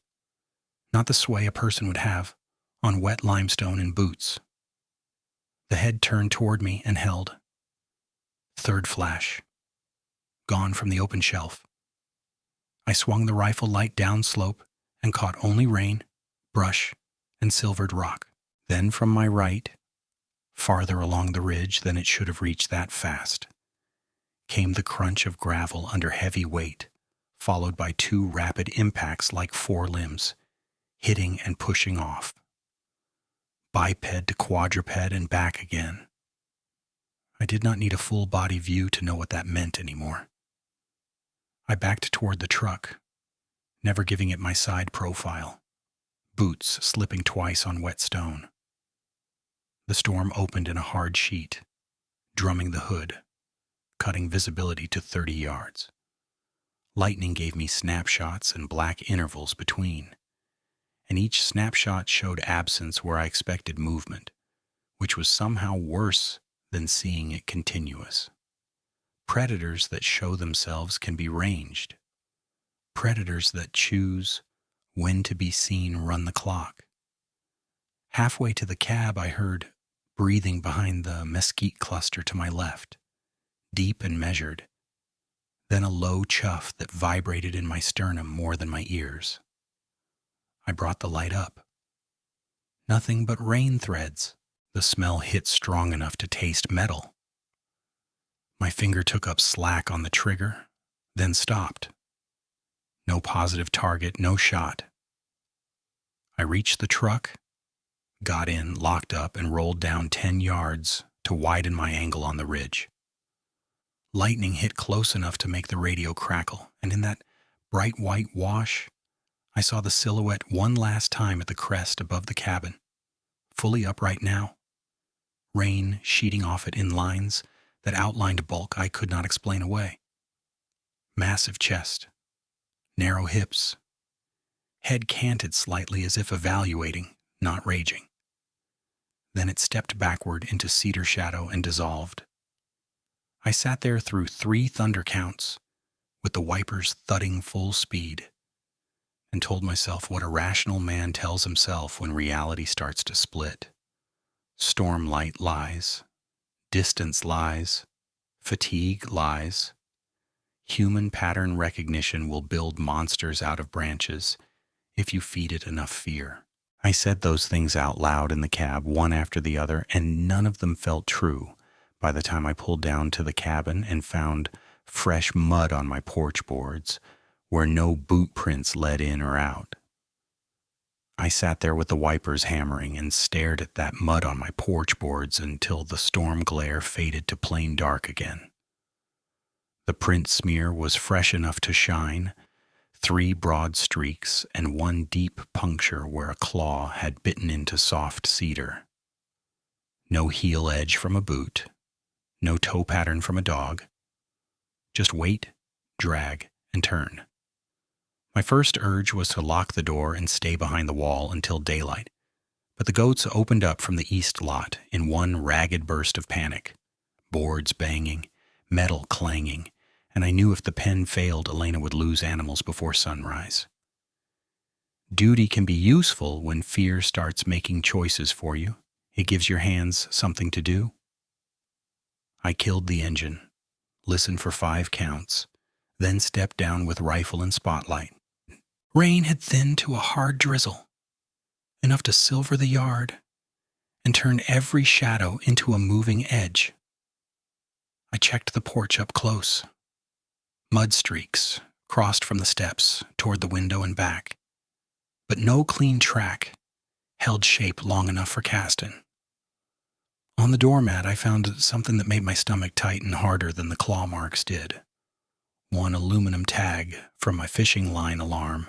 Not the sway a person would have on wet limestone in boots. The head turned toward me and held. Third flash. Gone from the open shelf. I swung the rifle light downslope and caught only rain, brush, and silvered rock. Then from my right, farther along the ridge than it should have reached that fast, came the crunch of gravel under heavy weight, followed by 2 rapid impacts like forelimbs, hitting and pushing off. Biped to quadruped and back again. I did not need a full body view to know what that meant anymore. I backed toward the truck, never giving it my side profile, boots slipping twice on wet stone. The storm opened in a hard sheet, drumming the hood, cutting visibility to 30 yards. Lightning gave me snapshots and black intervals between, and each snapshot showed absence where I expected movement, which was somehow worse than seeing it continuous. Predators that show themselves can be ranged. Predators that choose when to be seen run the clock. Halfway to the cab, I heard breathing behind the mesquite cluster to my left, deep and measured, then a low chuff that vibrated in my sternum more than my ears. I brought the light up. Nothing but rain threads. The smell hit strong enough to taste metal. My finger took up slack on the trigger, then stopped. No positive target, no shot. I reached the truck, got in, locked up, and rolled down 10 yards to widen my angle on the ridge. Lightning hit close enough to make the radio crackle, and in that bright white wash, I saw the silhouette one last time at the crest above the cabin, fully upright now, rain sheeting off it in lines that outlined bulk I could not explain away. Massive chest, narrow hips, head canted slightly as if evaluating, not raging. Then it stepped backward into cedar shadow and dissolved. I sat there through 3 thunder counts, with the wipers thudding full speed, and told myself what a rational man tells himself when reality starts to split. Storm light lies, distance lies, fatigue lies. Human pattern recognition will build monsters out of branches if you feed it enough fear. I said those things out loud in the cab, one after the other, and none of them felt true by the time I pulled down to the cabin and found fresh mud on my porch boards where no boot prints led in or out. I sat there with the wipers hammering and stared at that mud on my porch boards until the storm glare faded to plain dark again. The print smear was fresh enough to shine, 3 broad streaks and 1 deep puncture where a claw had bitten into soft cedar. No heel edge from a boot, no toe pattern from a dog, just weight, drag, and turn. My first urge was to lock the door and stay behind the wall until daylight, but the goats opened up from the east lot in one ragged burst of panic, boards banging, metal clanging, and I knew if the pen failed, Elena would lose animals before sunrise. Duty can be useful when fear starts making choices for you. It gives your hands something to do. I killed the engine, listened for 5 counts, then stepped down with rifle and spotlight. Rain had thinned to a hard drizzle, enough to silver the yard and turn every shadow into a moving edge. I checked the porch up close. Mud streaks crossed from the steps toward the window and back, but no clean track held shape long enough for casting. On the doormat, I found something that made my stomach tighten harder than the claw marks did. One aluminum tag from my fishing line alarm,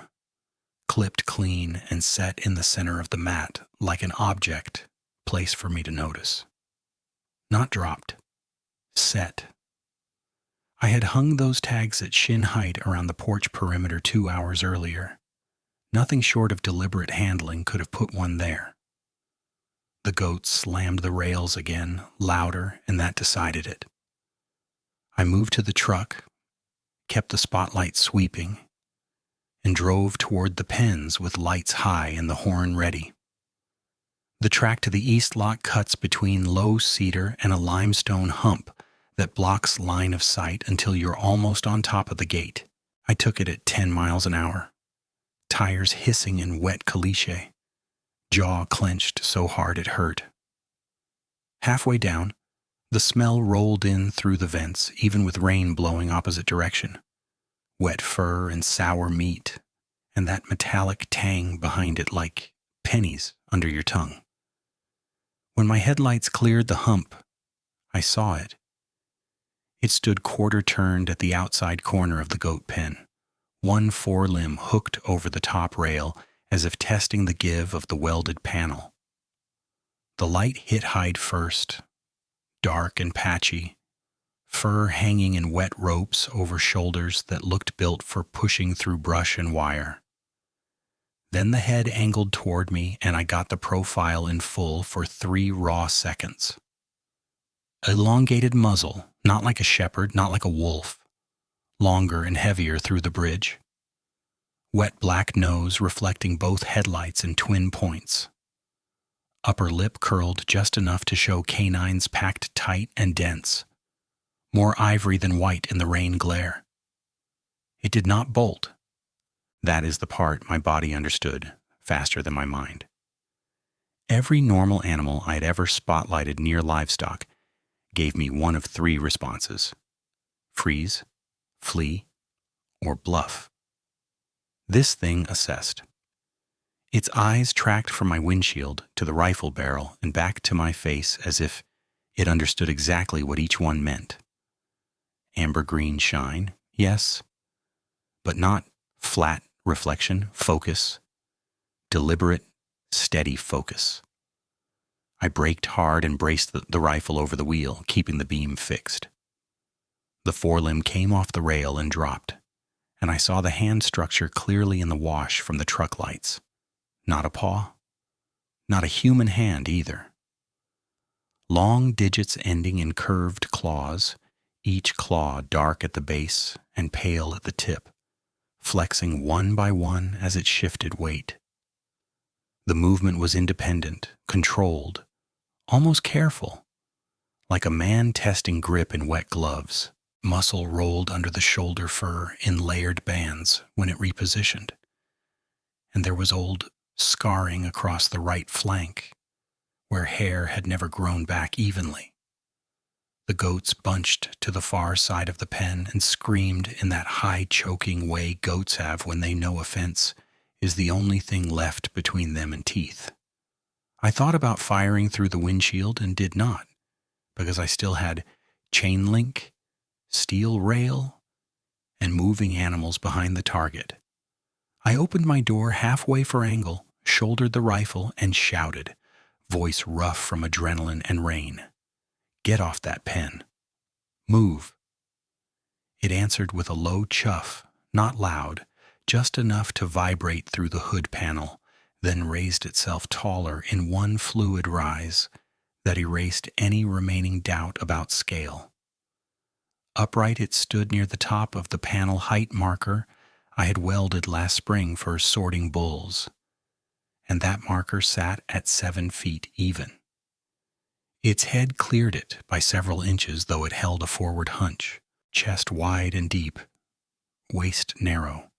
clipped clean and set in the center of the mat like an object placed for me to notice. Not dropped, set. I had hung those tags at shin height around the porch perimeter 2 hours earlier. Nothing short of deliberate handling could have put one there. The goats slammed the rails again, louder, and that decided it. I moved to the truck, kept the spotlight sweeping, and drove toward the pens with lights high and the horn ready. The track to the east lot cuts between low cedar and a limestone hump that blocks line of sight until you're almost on top of the gate. I took it at 10 miles an hour, tires hissing in wet caliche, jaw clenched so hard it hurt. Halfway down, the smell rolled in through the vents, even with rain blowing opposite direction. Wet fur and sour meat, and that metallic tang behind it like pennies under your tongue. When my headlights cleared the hump, I saw it. It stood quarter-turned at the outside corner of the goat pen, one forelimb hooked over the top rail as if testing the give of the welded panel. The light hit hide first, dark and patchy, fur hanging in wet ropes over shoulders that looked built for pushing through brush and wire. Then the head angled toward me and I got the profile in full for 3 raw seconds. Elongated muzzle, not like a shepherd, not like a wolf, longer and heavier through the bridge. Wet black nose reflecting both headlights and twin points. Upper lip curled just enough to show canines packed tight and dense, more ivory than white in the rain glare. It did not bolt. That is the part my body understood faster than my mind. Every normal animal I had ever spotlighted near livestock gave me one of 3 responses: freeze, flee, or bluff. This thing assessed. Its eyes tracked from my windshield to the rifle barrel and back to my face as if it understood exactly what each one meant. Amber green shine, yes, but not flat reflection, focus, deliberate, steady focus. I braked hard and braced the rifle over the wheel, keeping the beam fixed. The forelimb came off the rail and dropped, and I saw the hand structure clearly in the wash from the truck lights. Not a paw, not a human hand either. Long digits ending in curved claws, each claw dark at the base and pale at the tip, flexing one by one as it shifted weight. The movement was independent, controlled, almost careful, like a man testing grip in wet gloves. Muscle rolled under the shoulder fur in layered bands when it repositioned, and there was old scarring across the right flank, where hair had never grown back evenly. The goats bunched to the far side of the pen and screamed in that high choking way goats have when they know offense is the only thing left between them and teeth. I thought about firing through the windshield and did not, because I still had chain link, steel rail, and moving animals behind the target. I opened my door halfway for angle, shouldered the rifle, and shouted, voice rough from adrenaline and rain, "Get off that pen. Move." It answered with a low chuff, not loud, just enough to vibrate through the hood panel, then raised itself taller in one fluid rise that erased any remaining doubt about scale. Upright it stood near the top of the panel height marker I had welded last spring for sorting bulls, and that marker sat at 7 feet even. Its head cleared it by several inches, though it held a forward hunch, chest wide and deep, waist narrow,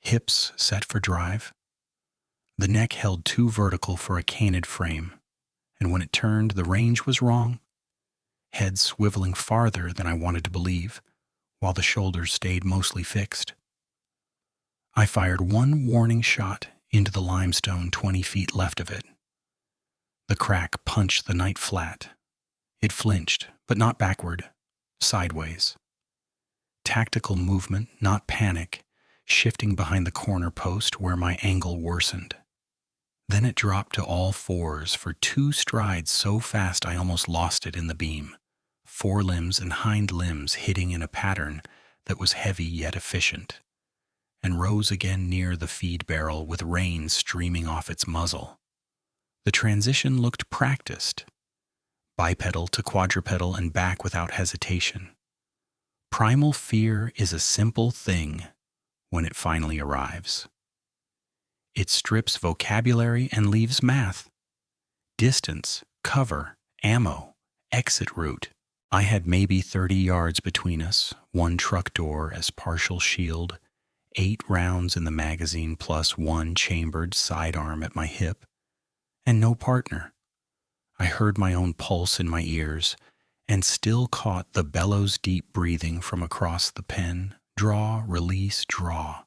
hips set for drive. The neck held too vertical for a canid frame, and when it turned, the range was wrong, head swiveling farther than I wanted to believe, while the shoulders stayed mostly fixed. I fired one warning shot into the limestone 20 feet left of it. The crack punched the night flat. It flinched, but not backward, sideways. Tactical movement, not panic, shifting behind the corner post where my angle worsened. Then it dropped to all fours for 2 strides so fast I almost lost it in the beam, forelimbs and hind limbs hitting in a pattern that was heavy yet efficient, and rose again near the feed barrel with rain streaming off its muzzle. The transition looked practiced, bipedal to quadrupedal and back without hesitation. Primal fear is a simple thing when it finally arrives. It strips vocabulary and leaves math. Distance, cover, ammo, exit route. I had maybe 30 yards between us, 1 truck door as partial shield, 8 rounds in the magazine plus 1 chambered sidearm at my hip, and no partner. I heard my own pulse in my ears and still caught the bellows-deep breathing from across the pen, draw, release, draw.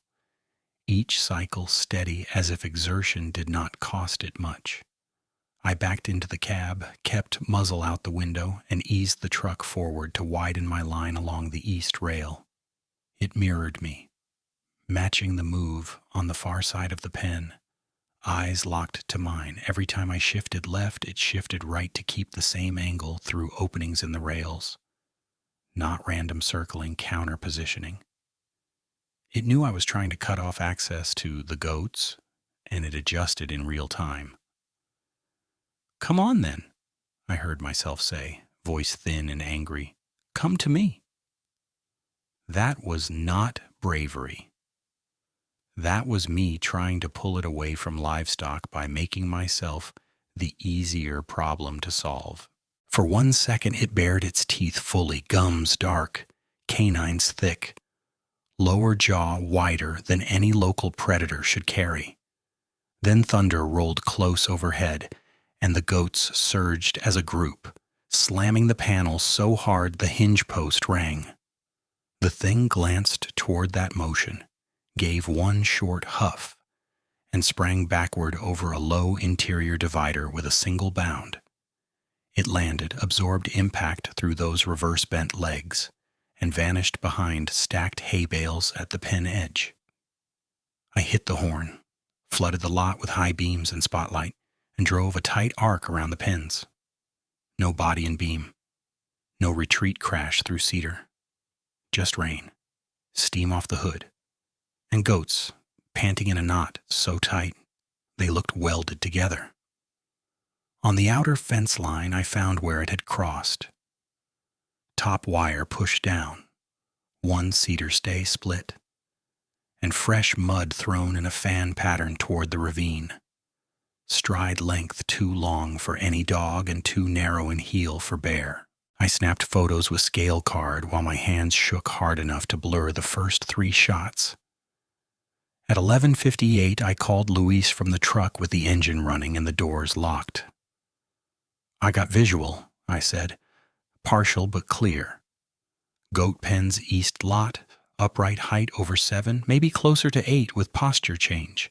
Each cycle steady as if exertion did not cost it much. I backed into the cab, kept muzzle out the window, and eased the truck forward to widen my line along the east rail. It mirrored me, matching the move on the far side of the pen. Eyes locked to mine. Every time I shifted left, it shifted right to keep the same angle through openings in the rails. Not random circling, counter positioning. It knew I was trying to cut off access to the goats, and it adjusted in real time. "Come on, then," I heard myself say, voice thin and angry. "Come to me." That was not bravery. That was me trying to pull it away from livestock by making myself the easier problem to solve. For 1 second it bared its teeth fully, gums dark, canines thick, lower jaw wider than any local predator should carry. Then thunder rolled close overhead, and the goats surged as a group, slamming the panel so hard the hinge post rang. The thing glanced toward that motion, gave 1 short huff, and sprang backward over a low interior divider with a single bound. It landed, absorbed impact through those reverse-bent legs, and vanished behind stacked hay bales at the pen edge. I hit the horn, flooded the lot with high beams and spotlight, and drove a tight arc around the pens. No body and beam. No retreat crash through cedar. Just rain. Steam off the hood. And goats, panting in a knot so tight they looked welded together. On the outer fence line, I found where it had crossed. Top wire pushed down, 1 cedar stay split, and fresh mud thrown in a fan pattern toward the ravine. Stride length too long for any dog and too narrow in heel for bear. I snapped photos with scale card while my hands shook hard enough to blur the first 3 shots. At 11:58, I called Luis from the truck with the engine running and the doors locked. "I got visual," I said. "Partial but clear. Goat pens east lot, upright height over 7, maybe closer to 8 with posture change.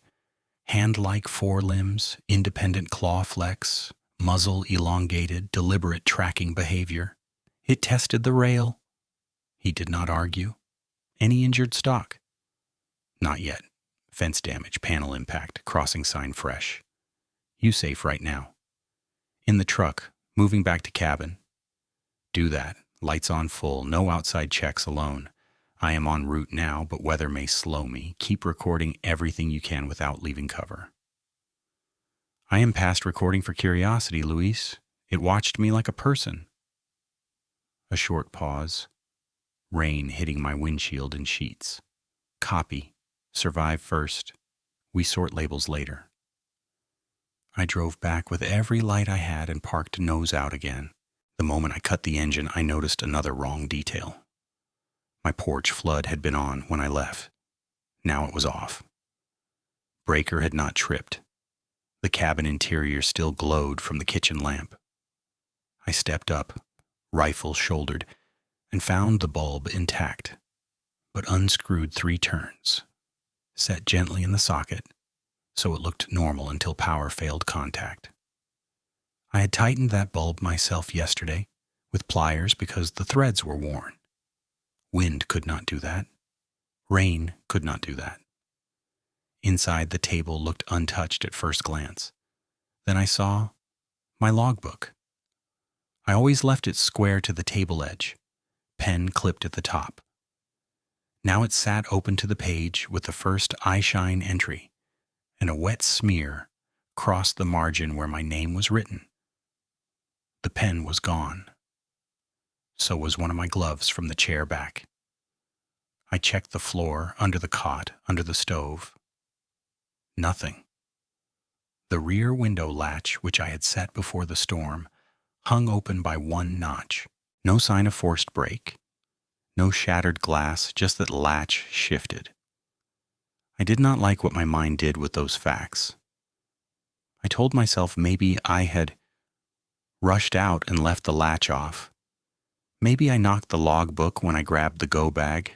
Hand-like forelimbs, independent claw flex, muzzle elongated, deliberate tracking behavior. It tested the rail." He did not argue. "Any injured stock?" "Not yet. Fence damage, panel impact, crossing sign fresh. You safe right now." "In the truck, moving back to cabin." "Do that. Lights on full, no outside checks alone. I am en route now, but weather may slow me. Keep recording everything you can without leaving cover. I am past recording for curiosity, Luis. It watched me like a person. A short pause. Rain hitting my windshield and sheets. Copy. Survive first. We sort labels later. I drove back with every light I had and parked nose out again. The moment I cut the engine, I noticed another wrong detail. My porch flood had been on when I left. Now it was off. Breaker had not tripped. The cabin interior still glowed from the kitchen lamp. I stepped up, rifle shouldered, and found the bulb intact, but unscrewed 3 turns, set gently in the socket, so it looked normal until power failed contact. I had tightened that bulb myself yesterday with pliers because the threads were worn. Wind could not do that. Rain could not do that. Inside, the table looked untouched at first glance. Then I saw my logbook. I always left it square to the table edge, pen clipped at the top. Now it sat open to the page with the first eyeshine entry, and a wet smear crossed the margin where my name was written. The pen was gone. So was one of my gloves from the chair back. I checked the floor, under the cot, under the stove. Nothing. The rear window latch, which I had set before the storm, hung open by 1 notch. No sign of forced break. No shattered glass, just that latch shifted. I did not like what my mind did with those facts. I told myself maybe I had rushed out and left the latch off. Maybe I knocked the logbook when I grabbed the go bag.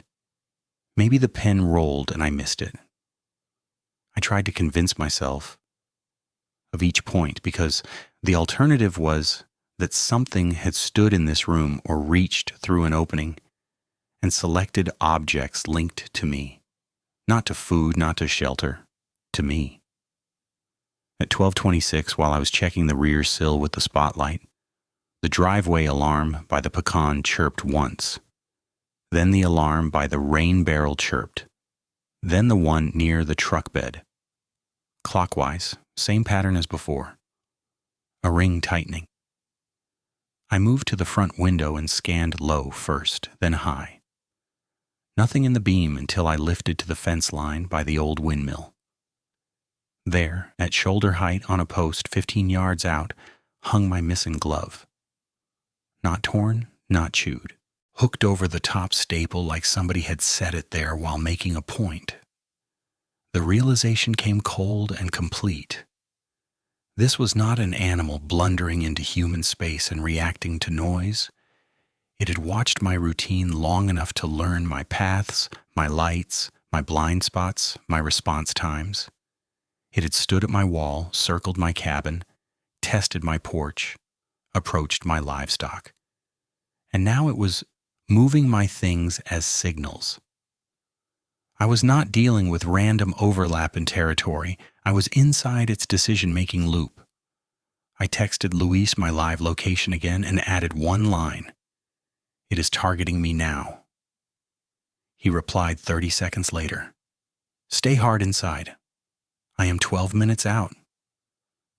Maybe the pen rolled and I missed it. I tried to convince myself of each point because the alternative was that something had stood in this room or reached through an opening and selected objects linked to me. Not to food, not to shelter, to me. At 12:26, while I was checking the rear sill with the spotlight, the driveway alarm by the pecan chirped once. Then the alarm by the rain barrel chirped. Then the one near the truck bed. Clockwise, same pattern as before. A ring tightening. I moved to the front window and scanned low first, then high. Nothing in the beam until I lifted to the fence line by the old windmill. There, at shoulder height on a post 15 yards out, hung my missing glove. Not torn, not chewed. Hooked over the top staple like somebody had set it there while making a point. The realization came cold and complete. This was not an animal blundering into human space and reacting to noise. It had watched my routine long enough to learn my paths, my lights, my blind spots, my response times. It had stood at my wall, circled my cabin, tested my porch, approached my livestock. And now it was moving my things as signals. I was not dealing with random overlap in territory. I was inside its decision-making loop. I texted Luis my live location again and added 1 line. It is targeting me now. He replied 30 seconds later. Stay hard inside. I am 12 minutes out.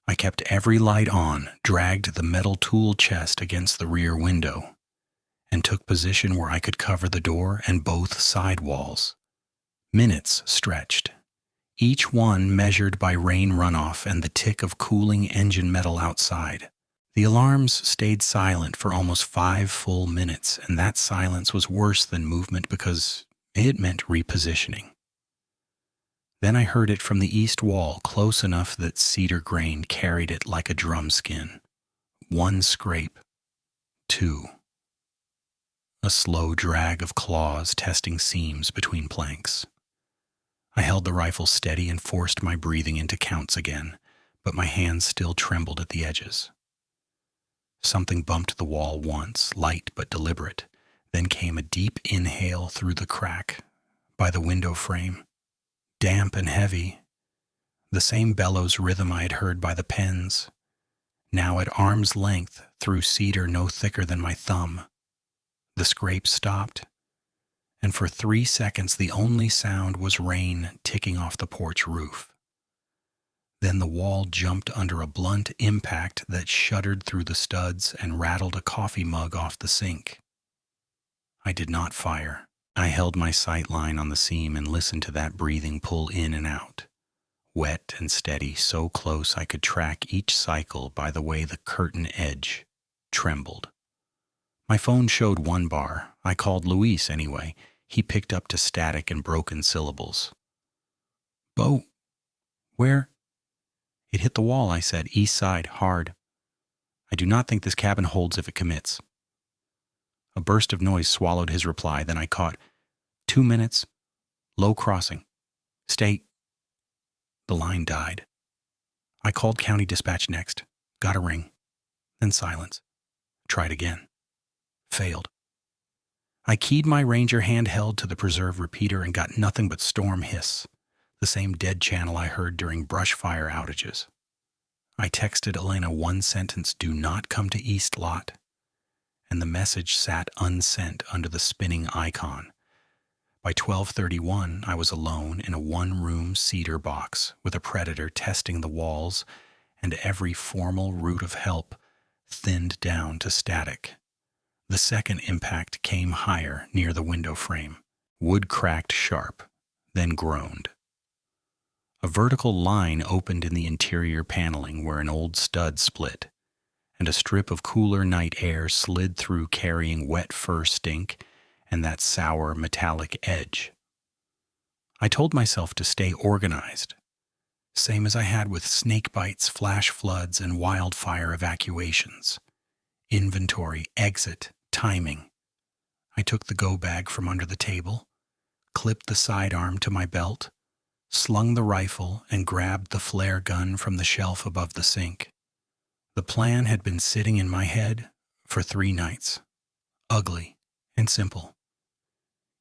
I kept every light on, dragged the metal tool chest against the rear window, and took position where I could cover the door and both side walls. Minutes stretched, each one measured by rain runoff and the tick of cooling engine metal outside. The alarms stayed silent for almost 5 full minutes, and that silence was worse than movement because it meant repositioning. Then I heard it from the east wall, close enough that cedar grain carried it like a drum skin. 1 scrape. 2. A slow drag of claws testing seams between planks. I held the rifle steady and forced my breathing into counts again, but my hands still trembled at the edges. Something bumped the wall once, light but deliberate. Then came a deep inhale through the crack by the window frame. Damp and heavy, the same bellows rhythm I had heard by the pens, now at arm's length through cedar no thicker than my thumb. The scrape stopped, and for 3 seconds the only sound was rain ticking off the porch roof. Then the wall jumped under a blunt impact that shuddered through the studs and rattled a coffee mug off the sink. I did not fire. I held my sight line on the seam and listened to that breathing pull in and out, wet and steady, so close I could track each cycle by the way the curtain edge trembled. My phone showed 1 bar. I called Luis anyway. He picked up to static and broken syllables. "Bo, where?" "It hit the wall," I said. "East side, hard. I do not think this cabin holds if it commits." A burst of noise swallowed his reply. Then I caught, "2 minutes, low crossing. Stay." The line died. I called county dispatch next. Got a ring. Then silence. Tried again. Failed. I keyed my Ranger handheld to the preserve repeater and got nothing but storm hiss, the same dead channel I heard during brush fire outages. I texted Elena 1 sentence, "Do not come to East Lot," and the message sat unsent under the spinning icon. By 12:31, I was alone in a 1-room cedar box with a predator testing the walls and every formal route of help thinned down to static. The second impact came higher near the window frame. Wood cracked sharp, then groaned. A vertical line opened in the interior paneling where an old stud split, and a strip of cooler night air slid through carrying wet fur stink and that sour metallic edge. I told myself to stay organized, same as I had with snake bites, flash floods, and wildfire evacuations. Inventory, exit, timing. I took the go bag from under the table, clipped the sidearm to my belt, slung the rifle, and grabbed the flare gun from the shelf above the sink. The plan had been sitting in my head for 3 nights. Ugly and simple.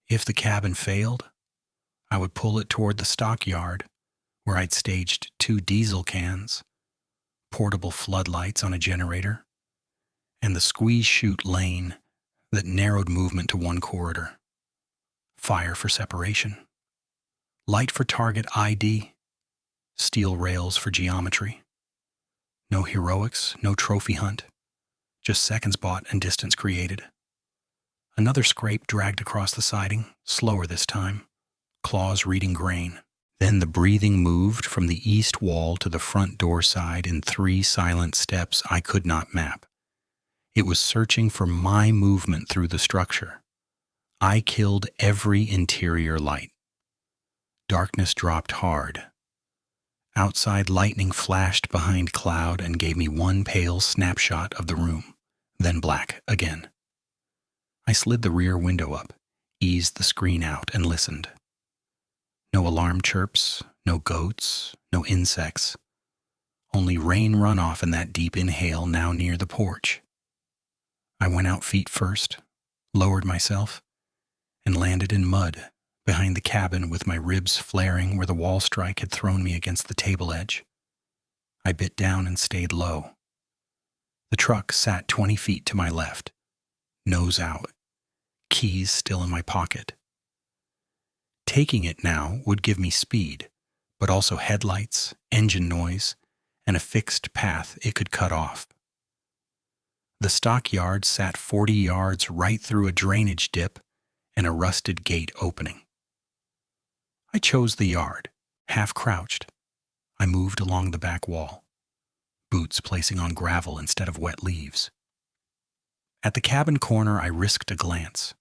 If the cabin failed, I would pull it toward the stockyard, where I'd staged 2 diesel cans, portable floodlights on a generator, and the squeeze-chute lane that narrowed movement to 1 corridor. Fire for separation. Light for target ID. Steel rails for geometry. No heroics, no trophy hunt. Just seconds bought and distance created. Another scrape dragged across the siding, slower this time, claws reading grain. Then the breathing moved from the east wall to the front door side in 3 silent steps I could not map. It was searching for my movement through the structure. I killed every interior light. Darkness dropped hard. Outside lightning flashed behind cloud and gave me 1 pale snapshot of the room, then black again. I slid the rear window up, eased the screen out, and listened. No alarm chirps, no goats, no insects. Only rain runoff and that deep inhale now near the porch. I went out feet first, lowered myself, and landed in mud behind the cabin with my ribs flaring where the wall strike had thrown me against the table edge. I bit down and stayed low. The truck sat 20 feet to my left, nose out, keys still in my pocket. Taking it now would give me speed, but also headlights, engine noise, and a fixed path it could cut off. The stockyard sat 40 yards right through a drainage dip and a rusted gate opening. I chose the yard, half crouched. I moved along the back wall, boots placing on gravel instead of wet leaves. At the cabin corner, I risked a glance.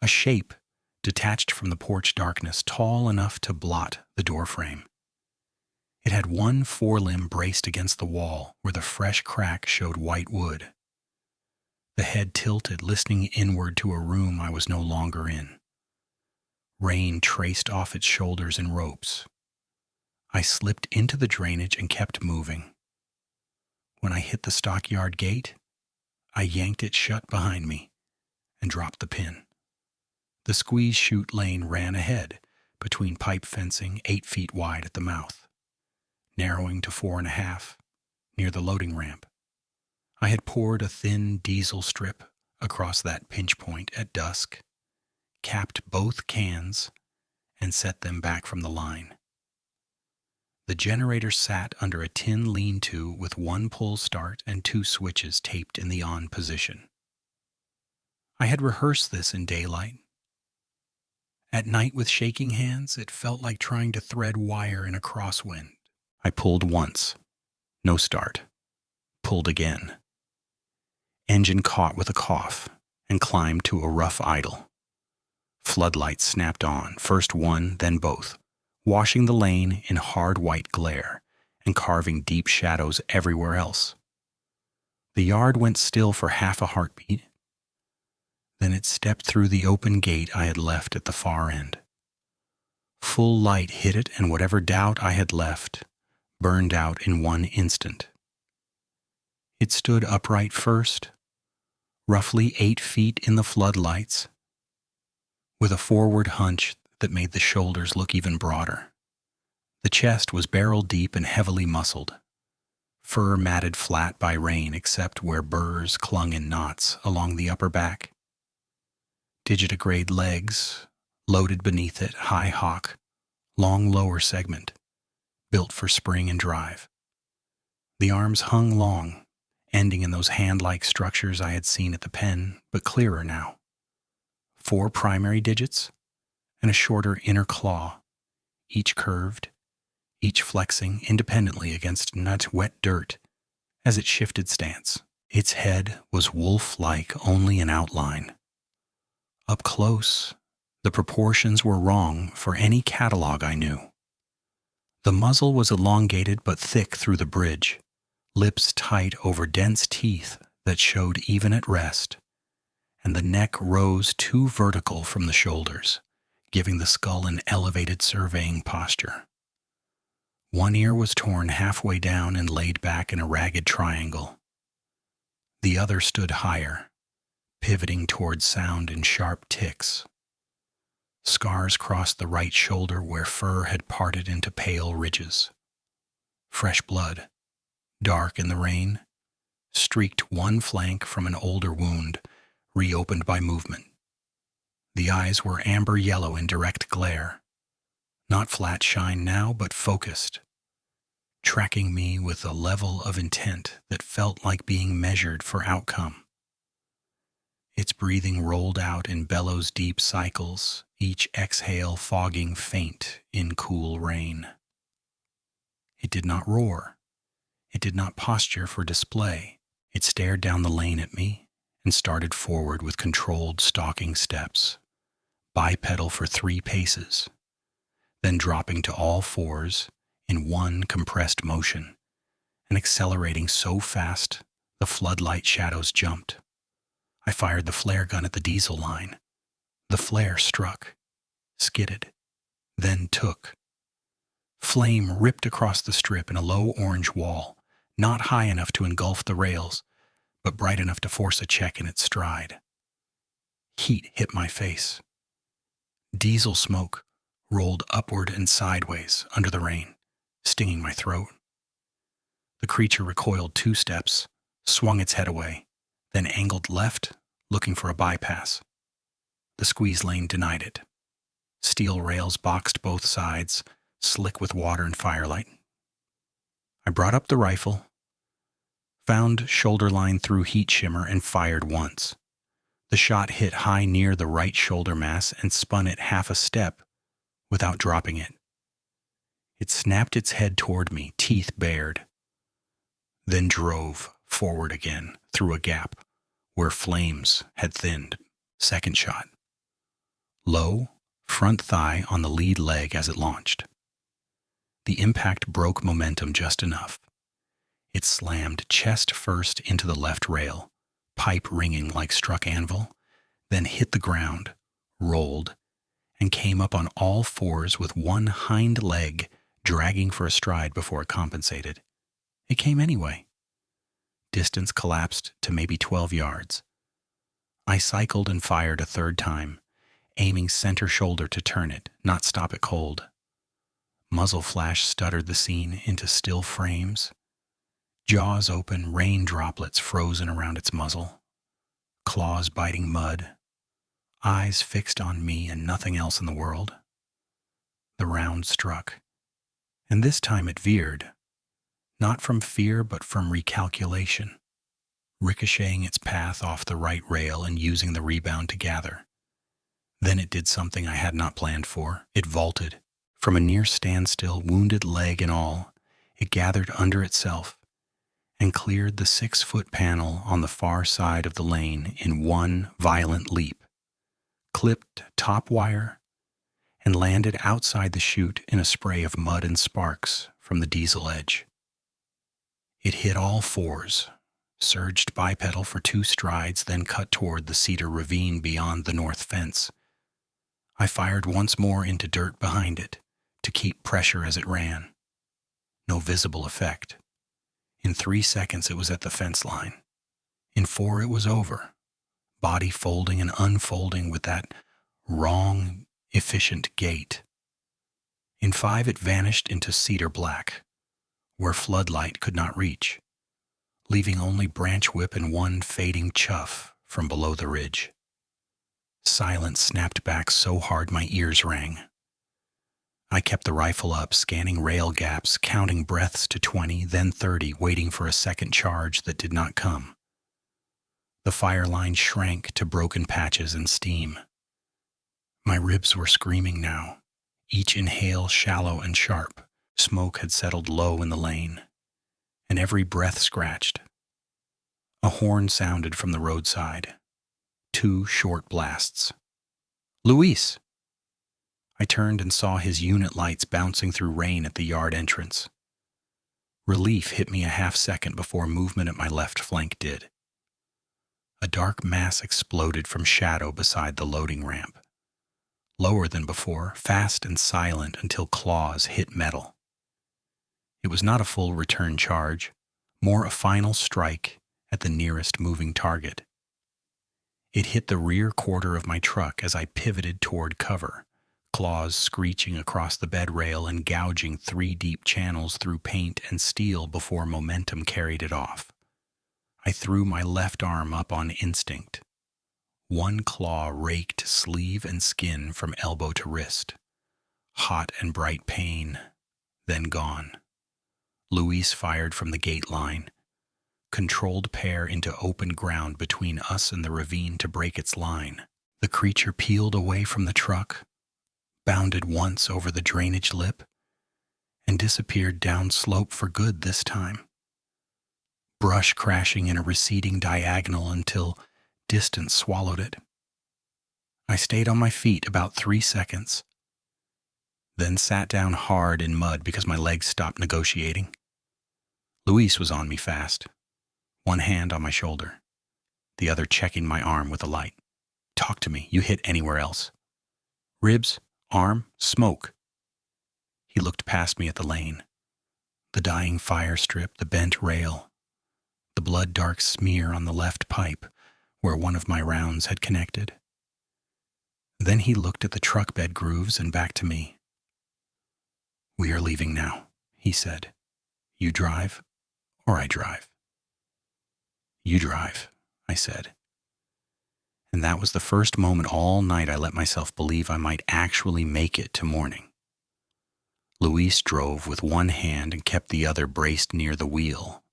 A shape detached from the porch darkness, tall enough to blot the doorframe. It had 1 forelimb braced against the wall where the fresh crack showed white wood. The head tilted, listening inward to a room I was no longer in. Rain traced off its shoulders in ropes. I slipped into the drainage and kept moving. When I hit the stockyard gate, I yanked it shut behind me and dropped the pin. The squeeze-chute lane ran ahead between pipe fencing 8 feet wide at the mouth, narrowing to 4.5 near the loading ramp. I had poured a thin diesel strip across that pinch point at dusk, capped both cans, and set them back from the line. The generator sat under a tin lean-to with one pull start and two switches taped in the on position. I had rehearsed this in daylight. At night with shaking hands, it felt like trying to thread wire in a crosswind. I pulled once. No start. Pulled again. Engine caught with a cough and climbed to a rough idle. Floodlights snapped on, first one, then both, washing the lane in hard white glare and carving deep shadows everywhere else. The yard went still for half a heartbeat. Then it stepped through the open gate I had left at the far end. Full light hit it, and whatever doubt I had left burned out in one instant. It stood upright first, roughly 8 feet in the floodlights, with a forward hunch that made the shoulders look even broader. The chest was barrel deep and heavily muscled, fur matted flat by rain except where burrs clung in knots along the upper back. Digitigrade legs, loaded beneath it, high hock, long lower segment, built for spring and drive. The arms hung long, ending in those hand-like structures I had seen at the pen, but clearer now. 4 primary digits and a shorter inner claw, each curved, each flexing independently against wet dirt as it shifted stance. Its head was wolf-like only in outline. Up close, the proportions were wrong for any catalog I knew. The muzzle was elongated but thick through the bridge, lips tight over dense teeth that showed even at rest, and the neck rose too vertical from the shoulders, giving the skull an elevated surveying posture. One ear was torn halfway down and laid back in a ragged triangle. The other stood higher, pivoting toward sound in sharp ticks. Scars crossed the right shoulder where fur had parted into pale ridges. Fresh blood, dark in the rain, streaked one flank from an older wound, reopened by movement. The eyes were amber yellow in direct glare, not flat shine now, but focused, tracking me with a level of intent that felt like being measured for outcome. Its breathing rolled out in bellows deep cycles, each exhale fogging faint in cool rain. It did not roar. It did not posture for display. It stared down the lane at me and started forward with controlled stalking steps, bipedal for 3 paces, then dropping to all fours in one compressed motion and accelerating so fast the floodlight shadows jumped. I fired the flare gun at the diesel line. The flare struck, skidded, then took. Flame ripped across the strip in a low orange wall, not high enough to engulf the rails, but bright enough to force a check in its stride. Heat hit my face. Diesel smoke rolled upward and sideways under the rain, stinging my throat. The creature recoiled 2 steps, swung its head away, then angled left, looking for a bypass. The squeeze lane denied it. Steel rails boxed both sides, slick with water and firelight. I brought up the rifle, found shoulder line through heat shimmer, and fired once. The shot hit high near the right shoulder mass and spun it half a step without dropping it. It snapped its head toward me, teeth bared, then drove forward again through a gap where flames had thinned. Second shot. Low, front thigh on the lead leg as it launched. The impact broke momentum just enough. It slammed chest first into the left rail, pipe ringing like struck anvil, then hit the ground, rolled, and came up on all fours with one hind leg dragging for a stride before it compensated. It came anyway. Distance collapsed to maybe 12 yards. I cycled and fired a 3rd time, aiming center shoulder to turn it, not stop it cold. Muzzle flash stuttered the scene into still frames. Jaws open, rain droplets frozen around its muzzle. Claws biting mud. eyes fixed on me and nothing else in the world. The round struck, and this time it veered, not from fear but from recalculation, ricocheting its path off the right rail and using the rebound to gather. Then it did something I had not planned for. It vaulted. From a near standstill, wounded leg and all, it gathered under itself and cleared the 6-foot panel on the far side of the lane in one violent leap, clipped top wire, and landed outside the chute in a spray of mud and sparks from the diesel edge. It hit all fours, surged bipedal for 2 strides, then cut toward the cedar ravine beyond the north fence. I fired once more into dirt behind it to keep pressure as it ran. No visible effect. In 3 seconds it was at the fence line. In 4 it was over, body folding and unfolding with that wrong, efficient gait. In 5 it vanished into cedar black, where floodlight could not reach, leaving only branch whip and one fading chuff from below the ridge. Silence snapped back so hard my ears rang. I kept the rifle up, scanning rail gaps, counting breaths to 20, then 30, waiting for a second charge that did not come. The fire line shrank to broken patches and steam. My ribs were screaming now, each inhale shallow and sharp. Smoke had settled low in the lane, and every breath scratched. A horn sounded from the roadside. 2 short blasts. "Luis!" I turned and saw his unit lights bouncing through rain at the yard entrance. Relief hit me a half-second before movement at my left flank did. A dark mass exploded from shadow beside the loading ramp. Lower than before, fast and silent until claws hit metal. It was not a full return charge, more a final strike at the nearest moving target. It hit the rear quarter of my truck as I pivoted toward cover, claws screeching across the bed rail and gouging 3 deep channels through paint and steel before momentum carried it off. I threw my left arm up on instinct. One claw raked sleeve and skin from elbow to wrist. Hot and bright pain, then gone. Luis fired from the gate line, controlled pair into open ground between us and the ravine to break its line. The creature peeled away from the truck, bounded once over the drainage lip, and disappeared down slope for good this time. Brush crashing in a receding diagonal until distance swallowed it. I stayed on my feet about 3 seconds, then sat down hard in mud because my legs stopped negotiating. Luis was on me fast, one hand on my shoulder, the other checking my arm with a light. "Talk to me. You hit anywhere else?" "Ribs, arm, smoke." He looked past me at the lane. The dying fire strip, the bent rail, the blood-dark smear on the left pipe where one of my rounds had connected. Then he looked at the truck bed grooves and back to me. "We are leaving now," he said. "You drive, or I drive." "You drive," I said. And that was the first moment all night I let myself believe I might actually make it to morning. Luis drove with one hand and kept the other braced near the wheel,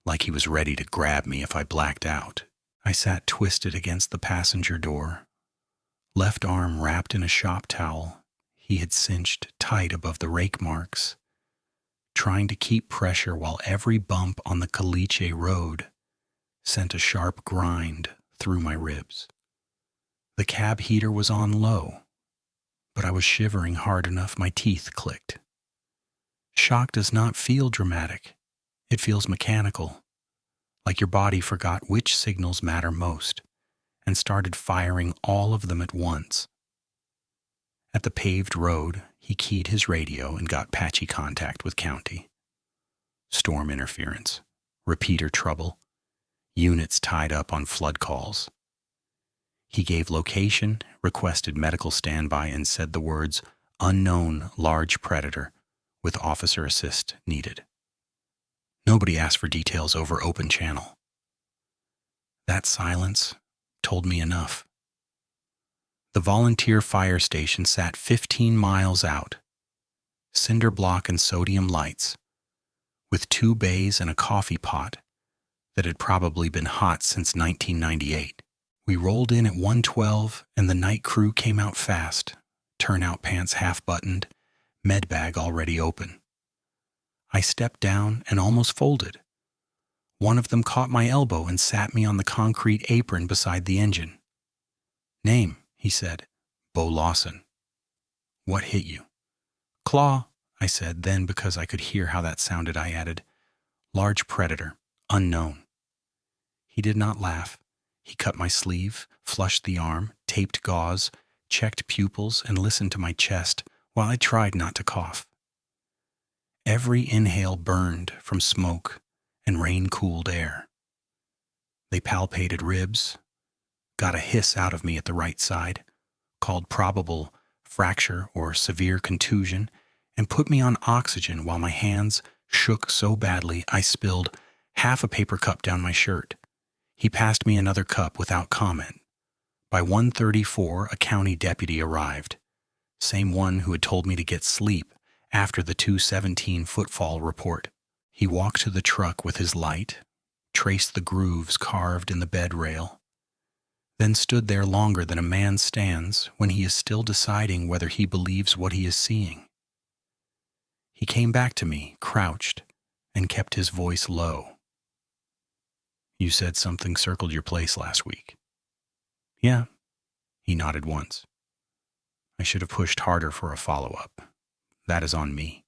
like he was ready to grab me if I blacked out. I sat twisted against the passenger door, left arm wrapped in a shop towel he had cinched tight above the rake marks, trying to keep pressure while every bump on the Caliche road sent a sharp grind through my ribs. The cab heater was on low, but I was shivering hard enough my teeth clicked. Shock does not feel dramatic. It feels mechanical, like your body forgot which signals matter most and started firing all of them at once. At the paved road, he keyed his radio and got patchy contact with County. Storm interference, repeater trouble, units tied up on flood calls. He gave location, requested medical standby, and said the words, "Unknown large predator with officer assist needed." Nobody asked for details over open channel. That silence told me enough. The The volunteer fire station sat 15 miles out, cinder block and sodium lights, with 2 bays and a coffee pot that had probably been hot since 1998. We rolled in at 1:12 and the night crew came out fast, turnout pants half-buttoned, med bag already open. I stepped down and almost folded. One of them caught my elbow and sat me on the concrete apron beside the engine. "Name," he said. "Bo Lawson." "What hit you?" "Claw," I said. Then, because I could hear how that sounded, I added, "Large predator, unknown." He did not laugh. He cut my sleeve, flushed the arm, taped gauze, checked pupils, and listened to my chest while I tried not to cough. Every inhale burned from smoke and rain-cooled air. They palpated ribs, got a hiss out of me at the right side, called probable fracture or severe contusion, and put me on oxygen while my hands shook so badly I spilled half a paper cup down my shirt. He passed me another cup without comment. By 1:34, a county deputy arrived, same one who had told me to get sleep after the 217 footfall report. He walked to the truck with his light, traced the grooves carved in the bed rail, then stood there longer than a man stands when he is still deciding whether he believes what he is seeing. He came back to me, crouched, and kept his voice low. "You said something circled your place last week." "Yeah." He nodded once. "I should have pushed harder for a follow-up. That is on me."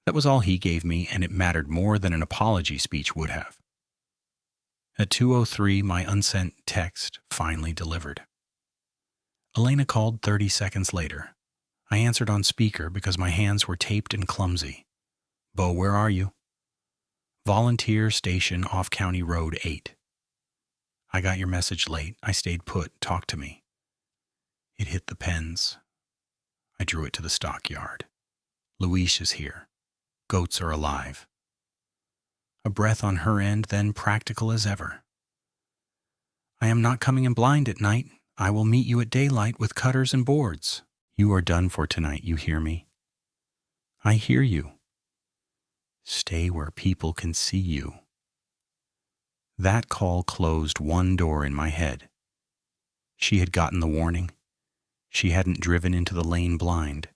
That was all he gave me, and it mattered more than an apology speech would have. At 2:03, my unsent text finally delivered. Elena called 30 seconds later. I answered on speaker because my hands were taped and clumsy. "Bo, where are you?" "Volunteer station off County Road 8. "I got your message late. I stayed put. Talk to me." It hit the pens. I drew it to the stockyard. "Luis is here. Goats are alive." A breath on her end, then practical as ever. "I am not coming in blind at night. I will meet you at daylight with cutters and boards." "You are done for tonight, you hear me?" "I hear you." "Stay where people can see you." That call closed one door in my head. She had gotten the warning. She hadn't driven into the lane blind.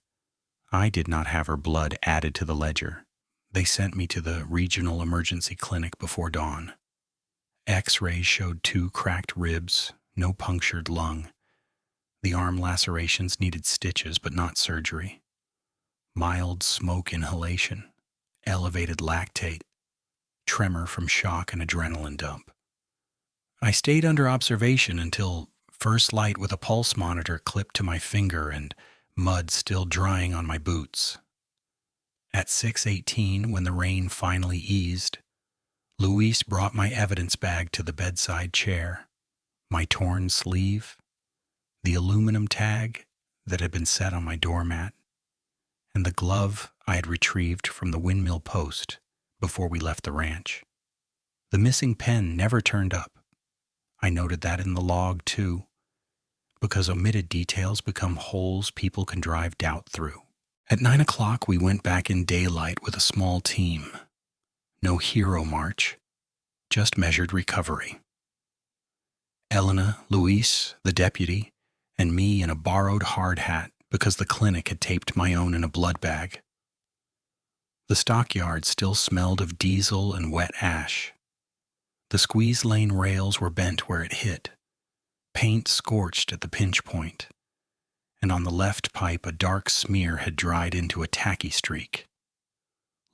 I did not have her blood added to the ledger. They sent me to the regional emergency clinic before dawn. X-rays showed 2 cracked ribs, no punctured lung. The arm lacerations needed stitches but not surgery. Mild smoke inhalation, elevated lactate, tremor from shock and adrenaline dump. I stayed under observation until first light with a pulse monitor clipped to my finger and mud still drying on my boots. At 6:18, when the rain finally eased, Luis brought my evidence bag to the bedside chair, my torn sleeve, the aluminum tag that had been set on my doormat, and the glove I had retrieved from the windmill post before we left the ranch. The missing pen never turned up. I noted that in the log, too, because omitted details become holes people can drive doubt through. At 9 o'clock, we went back in daylight with a small team. No hero march, just measured recovery. Elena, Luis, the deputy, and me in a borrowed hard hat because the clinic had taped my own in a blood bag. The stockyard still smelled of diesel and wet ash. The squeeze lane rails were bent where it hit, paint scorched at the pinch point, and on the left pipe a dark smear had dried into a tacky streak.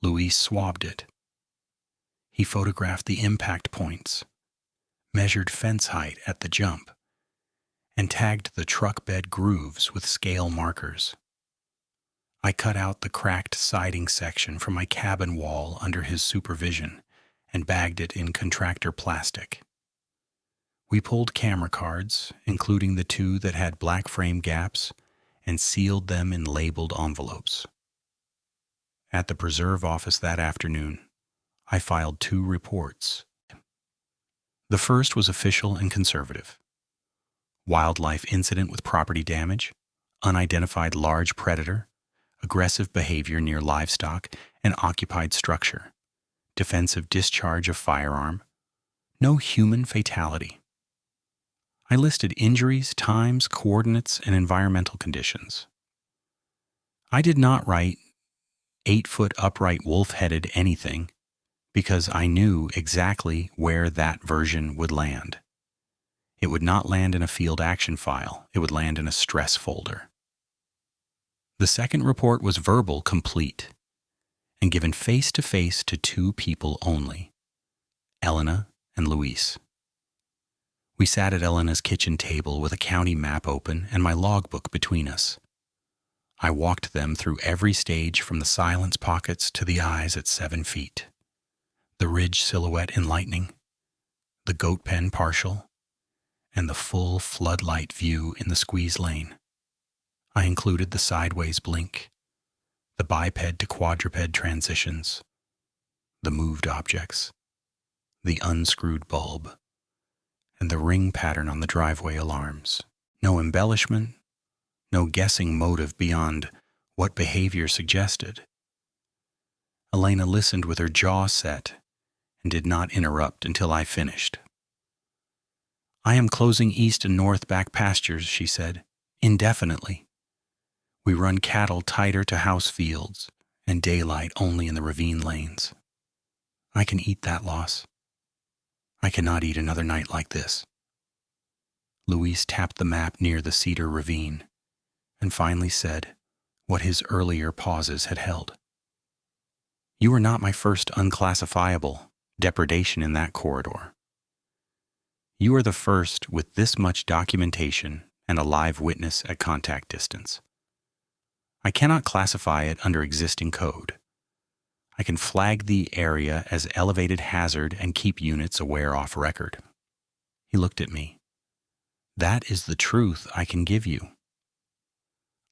Luis swabbed it. He photographed the impact points, measured fence height at the jump, and tagged the truck bed grooves with scale markers. I cut out the cracked siding section from my cabin wall under his supervision and bagged it in contractor plastic. We pulled camera cards, including the 2 that had black frame gaps, and sealed them in labeled envelopes. At the preserve office that afternoon, I filed 2 reports. The first was official and conservative. wildlife incident with property damage, unidentified large predator, aggressive behavior near livestock and occupied structure, defensive discharge of firearm, no human fatality. I listed injuries, times, coordinates, and environmental conditions. I did not write 8-foot upright wolf-headed anything because I knew exactly where that version would land. It would not land in a field action file. It would land in a stress folder. The second report was verbal complete and given face-to-face to 2 people only, Elena and Luis. We sat at Elena's kitchen table with a county map open and my logbook between us. I walked them through every stage from the silence pockets to the eyes at 7 feet, the ridge silhouette enlightening, the goat pen partial, and the full floodlight view in the squeeze lane. I included the sideways blink, the biped to quadruped transitions, the moved objects, the unscrewed bulb, and the ring pattern on the driveway alarms. No embellishment, no guessing motive beyond what behavior suggested. Elena listened with her jaw set and did not interrupt until I finished. I am closing east and north back pastures, she said, indefinitely. We run cattle tighter to house fields and daylight only in the ravine lanes. I can eat that loss. I cannot eat another night like this. Luis tapped the map near the cedar ravine and finally said what his earlier pauses had held. You were not my first unclassifiable depredation in that corridor. You are the first with this much documentation and a live witness at contact distance. I cannot classify it under existing code. I can flag the area as elevated hazard and keep units aware off record. He looked at me. That is the truth I can give you.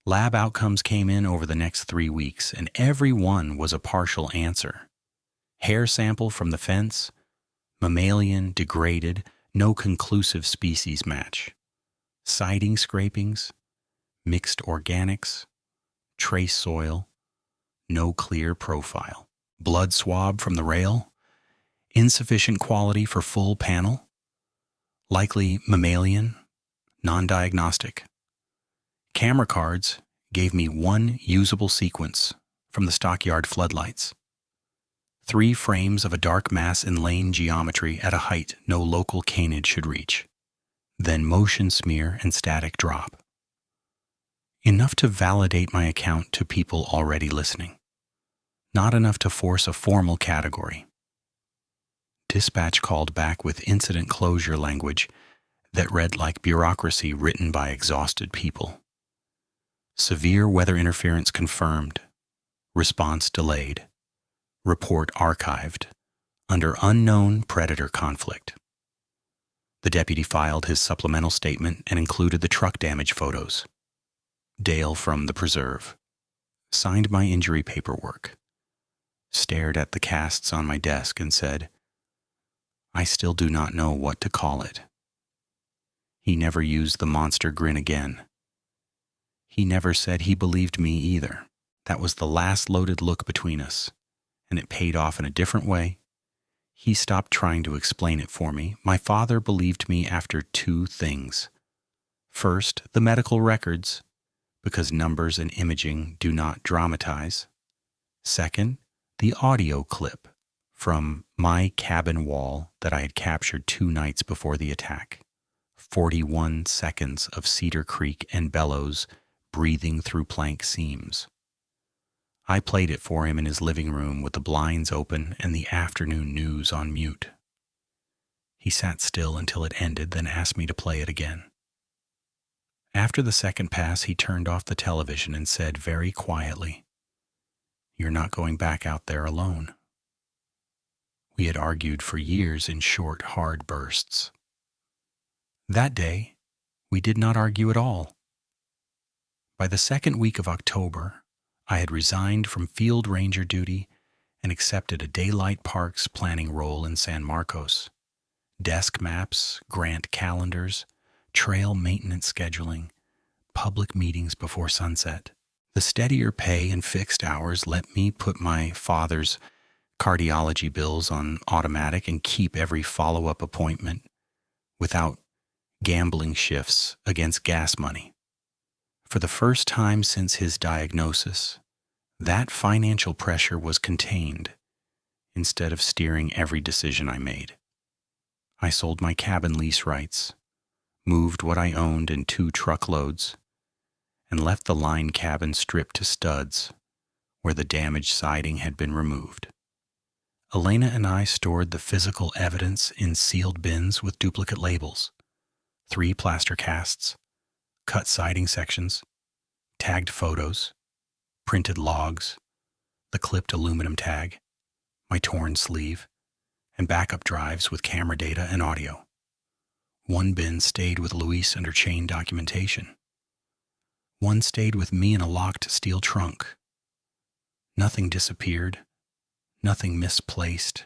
Lab outcomes came in over the next 3 weeks, and every one was a partial answer. Hair sample from the fence, mammalian, degraded, no conclusive species match. Siding scrapings, mixed organics, trace soil, no clear profile. Blood swab from the rail, insufficient quality for full panel, likely mammalian, non-diagnostic. Camera cards gave me 1 usable sequence from the stockyard floodlights. 3 frames of a dark mass in lane geometry at a height no local canid should reach. Then motion smear and static drop. Enough to validate my account to people already listening. Not enough to force a formal category. Dispatch called back with incident closure language that read like bureaucracy written by exhausted people. Severe weather interference confirmed. Response delayed. Report archived. Under unknown predator conflict. The deputy filed his supplemental statement and included the truck damage photos. Dale from the preserve. Signed my injury paperwork. Stared at the casts on my desk and said, I still do not know what to call it. He never used the monster grin again. He never said he believed me either. That was the last loaded look between us, and it paid off in a different way. He stopped trying to explain it for me. My father believed me after 2 things. First, the medical records, because numbers and imaging do not dramatize. Second, the audio clip from my cabin wall that I had captured 2 nights before the attack. 41 seconds of Cedar Creek and bellows breathing through plank seams. I played it for him in his living room with the blinds open and the afternoon news on mute. He sat still until it ended, then asked me to play it again. After the second pass, he turned off the television and said very quietly, You're not going back out there alone. We had argued for years in short, hard bursts. That day, we did not argue at all. By the second week of October, I had resigned from field ranger duty and accepted a daylight parks planning role in San Marcos. Desk maps, grant calendars, trail maintenance scheduling, public meetings before sunset. The steadier pay and fixed hours let me put my father's cardiology bills on automatic and keep every follow-up appointment without gambling shifts against gas money. For the first time since his diagnosis, that financial pressure was contained instead of steering every decision I made. I sold my cabin lease rights, moved what I owned in 2 truckloads, and left the line cabin stripped to studs where the damaged siding had been removed. Elena and I stored the physical evidence in sealed bins with duplicate labels, 3 plaster casts, cut siding sections, tagged photos, printed logs, the clipped aluminum tag, my torn sleeve, and backup drives with camera data and audio. 1 bin stayed with Luis under chain documentation. 1 stayed with me in a locked steel trunk. Nothing disappeared, nothing misplaced,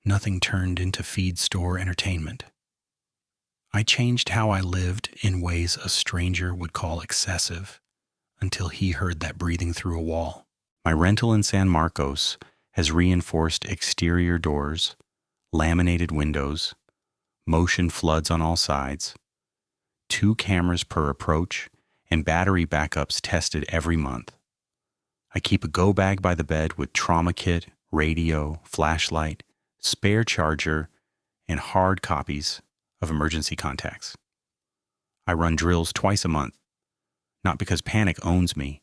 nothing turned into feed store entertainment. I changed how I lived in ways a stranger would call excessive until he heard that breathing through a wall. My rental in San Marcos has reinforced exterior doors, laminated windows, motion floods on all sides, 2 cameras per approach, and battery backups tested every month. I keep a go bag by the bed with trauma kit, radio, flashlight, spare charger, and hard copies of emergency contacts. I run drills twice a month, not because panic owns me,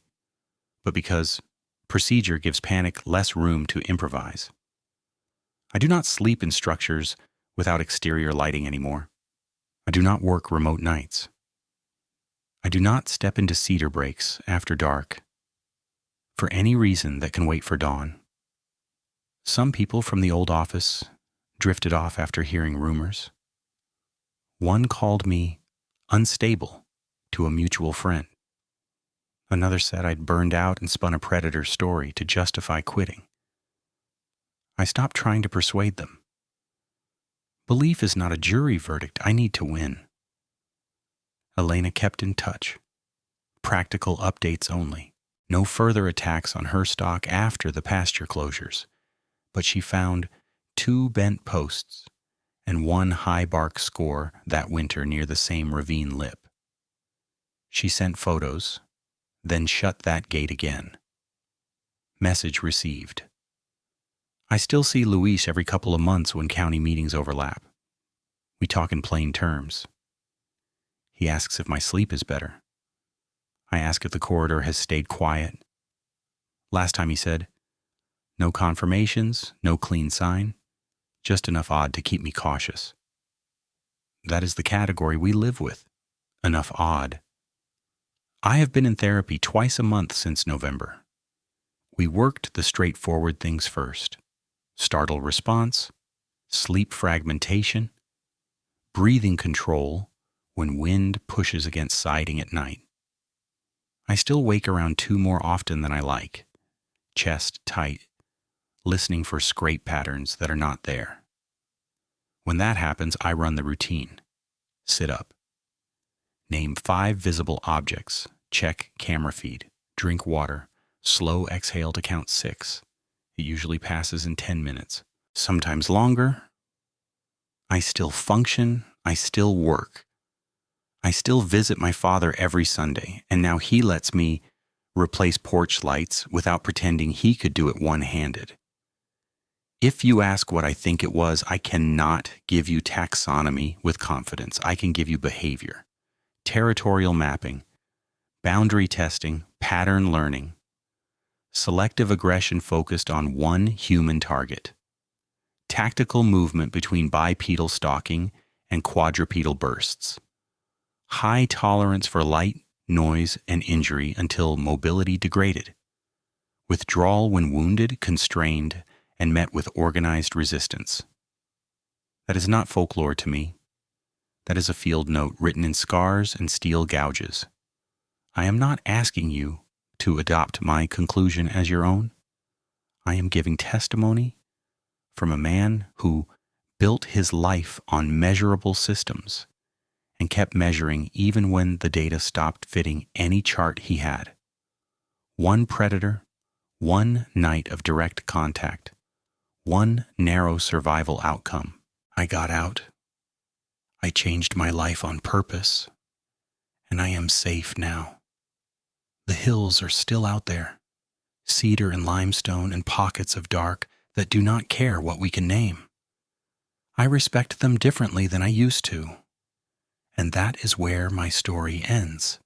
but because procedure gives panic less room to improvise. I do not sleep in structures without exterior lighting anymore. I do not work remote nights. I do not step into cedar breaks after dark for any reason that can wait for dawn. Some people from the old office drifted off after hearing rumors. One called me unstable to a mutual friend. Another said I'd burned out and spun a predator story to justify quitting. I stopped trying to persuade them. Belief is not a jury verdict. I need to win. Elena kept in touch. Practical updates only. No further attacks on her stock after the pasture closures, but she found 2 bent posts and 1 high bark score that winter near the same ravine lip. She sent photos, then shut that gate again. Message received. I still see Luis every couple of months when county meetings overlap. We talk in plain terms. He asks if my sleep is better. I ask if the corridor has stayed quiet. Last time he said, no confirmations, no clean sign, just enough odd to keep me cautious. That is the category we live with, enough odd. I have been in therapy twice a month since November. We worked the straightforward things first. Startle response, sleep fragmentation, breathing control when wind pushes against siding at night. I still wake around 2 more often than I like, chest tight, listening for scrape patterns that are not there. When that happens, I run the routine. Sit up. Name 5 visible objects. Check camera feed. Drink water. Slow exhale to count 6. It usually passes in 10 minutes. Sometimes longer. I still function. I still work. I still visit my father every Sunday, and now he lets me replace porch lights without pretending he could do it one-handed. If you ask what I think it was, I cannot give you taxonomy with confidence. I can give you behavior, territorial mapping, boundary testing, pattern learning, selective aggression focused on one human target, tactical movement between bipedal stalking and quadrupedal bursts, high tolerance for light, noise, and injury until mobility degraded, withdrawal when wounded, constrained, and met with organized resistance. That is not folklore to me. That is a field note written in scars and steel gouges. I am not asking you to adopt my conclusion as your own. I am giving testimony from a man who built his life on measurable systems and kept measuring even when the data stopped fitting any chart he had. One predator, one night of direct contact, one narrow survival outcome. I got out. I changed my life on purpose, and I am safe now. The hills are still out there, cedar and limestone and pockets of dark that do not care what we can name. I respect them differently than I used to, and that is where my story ends.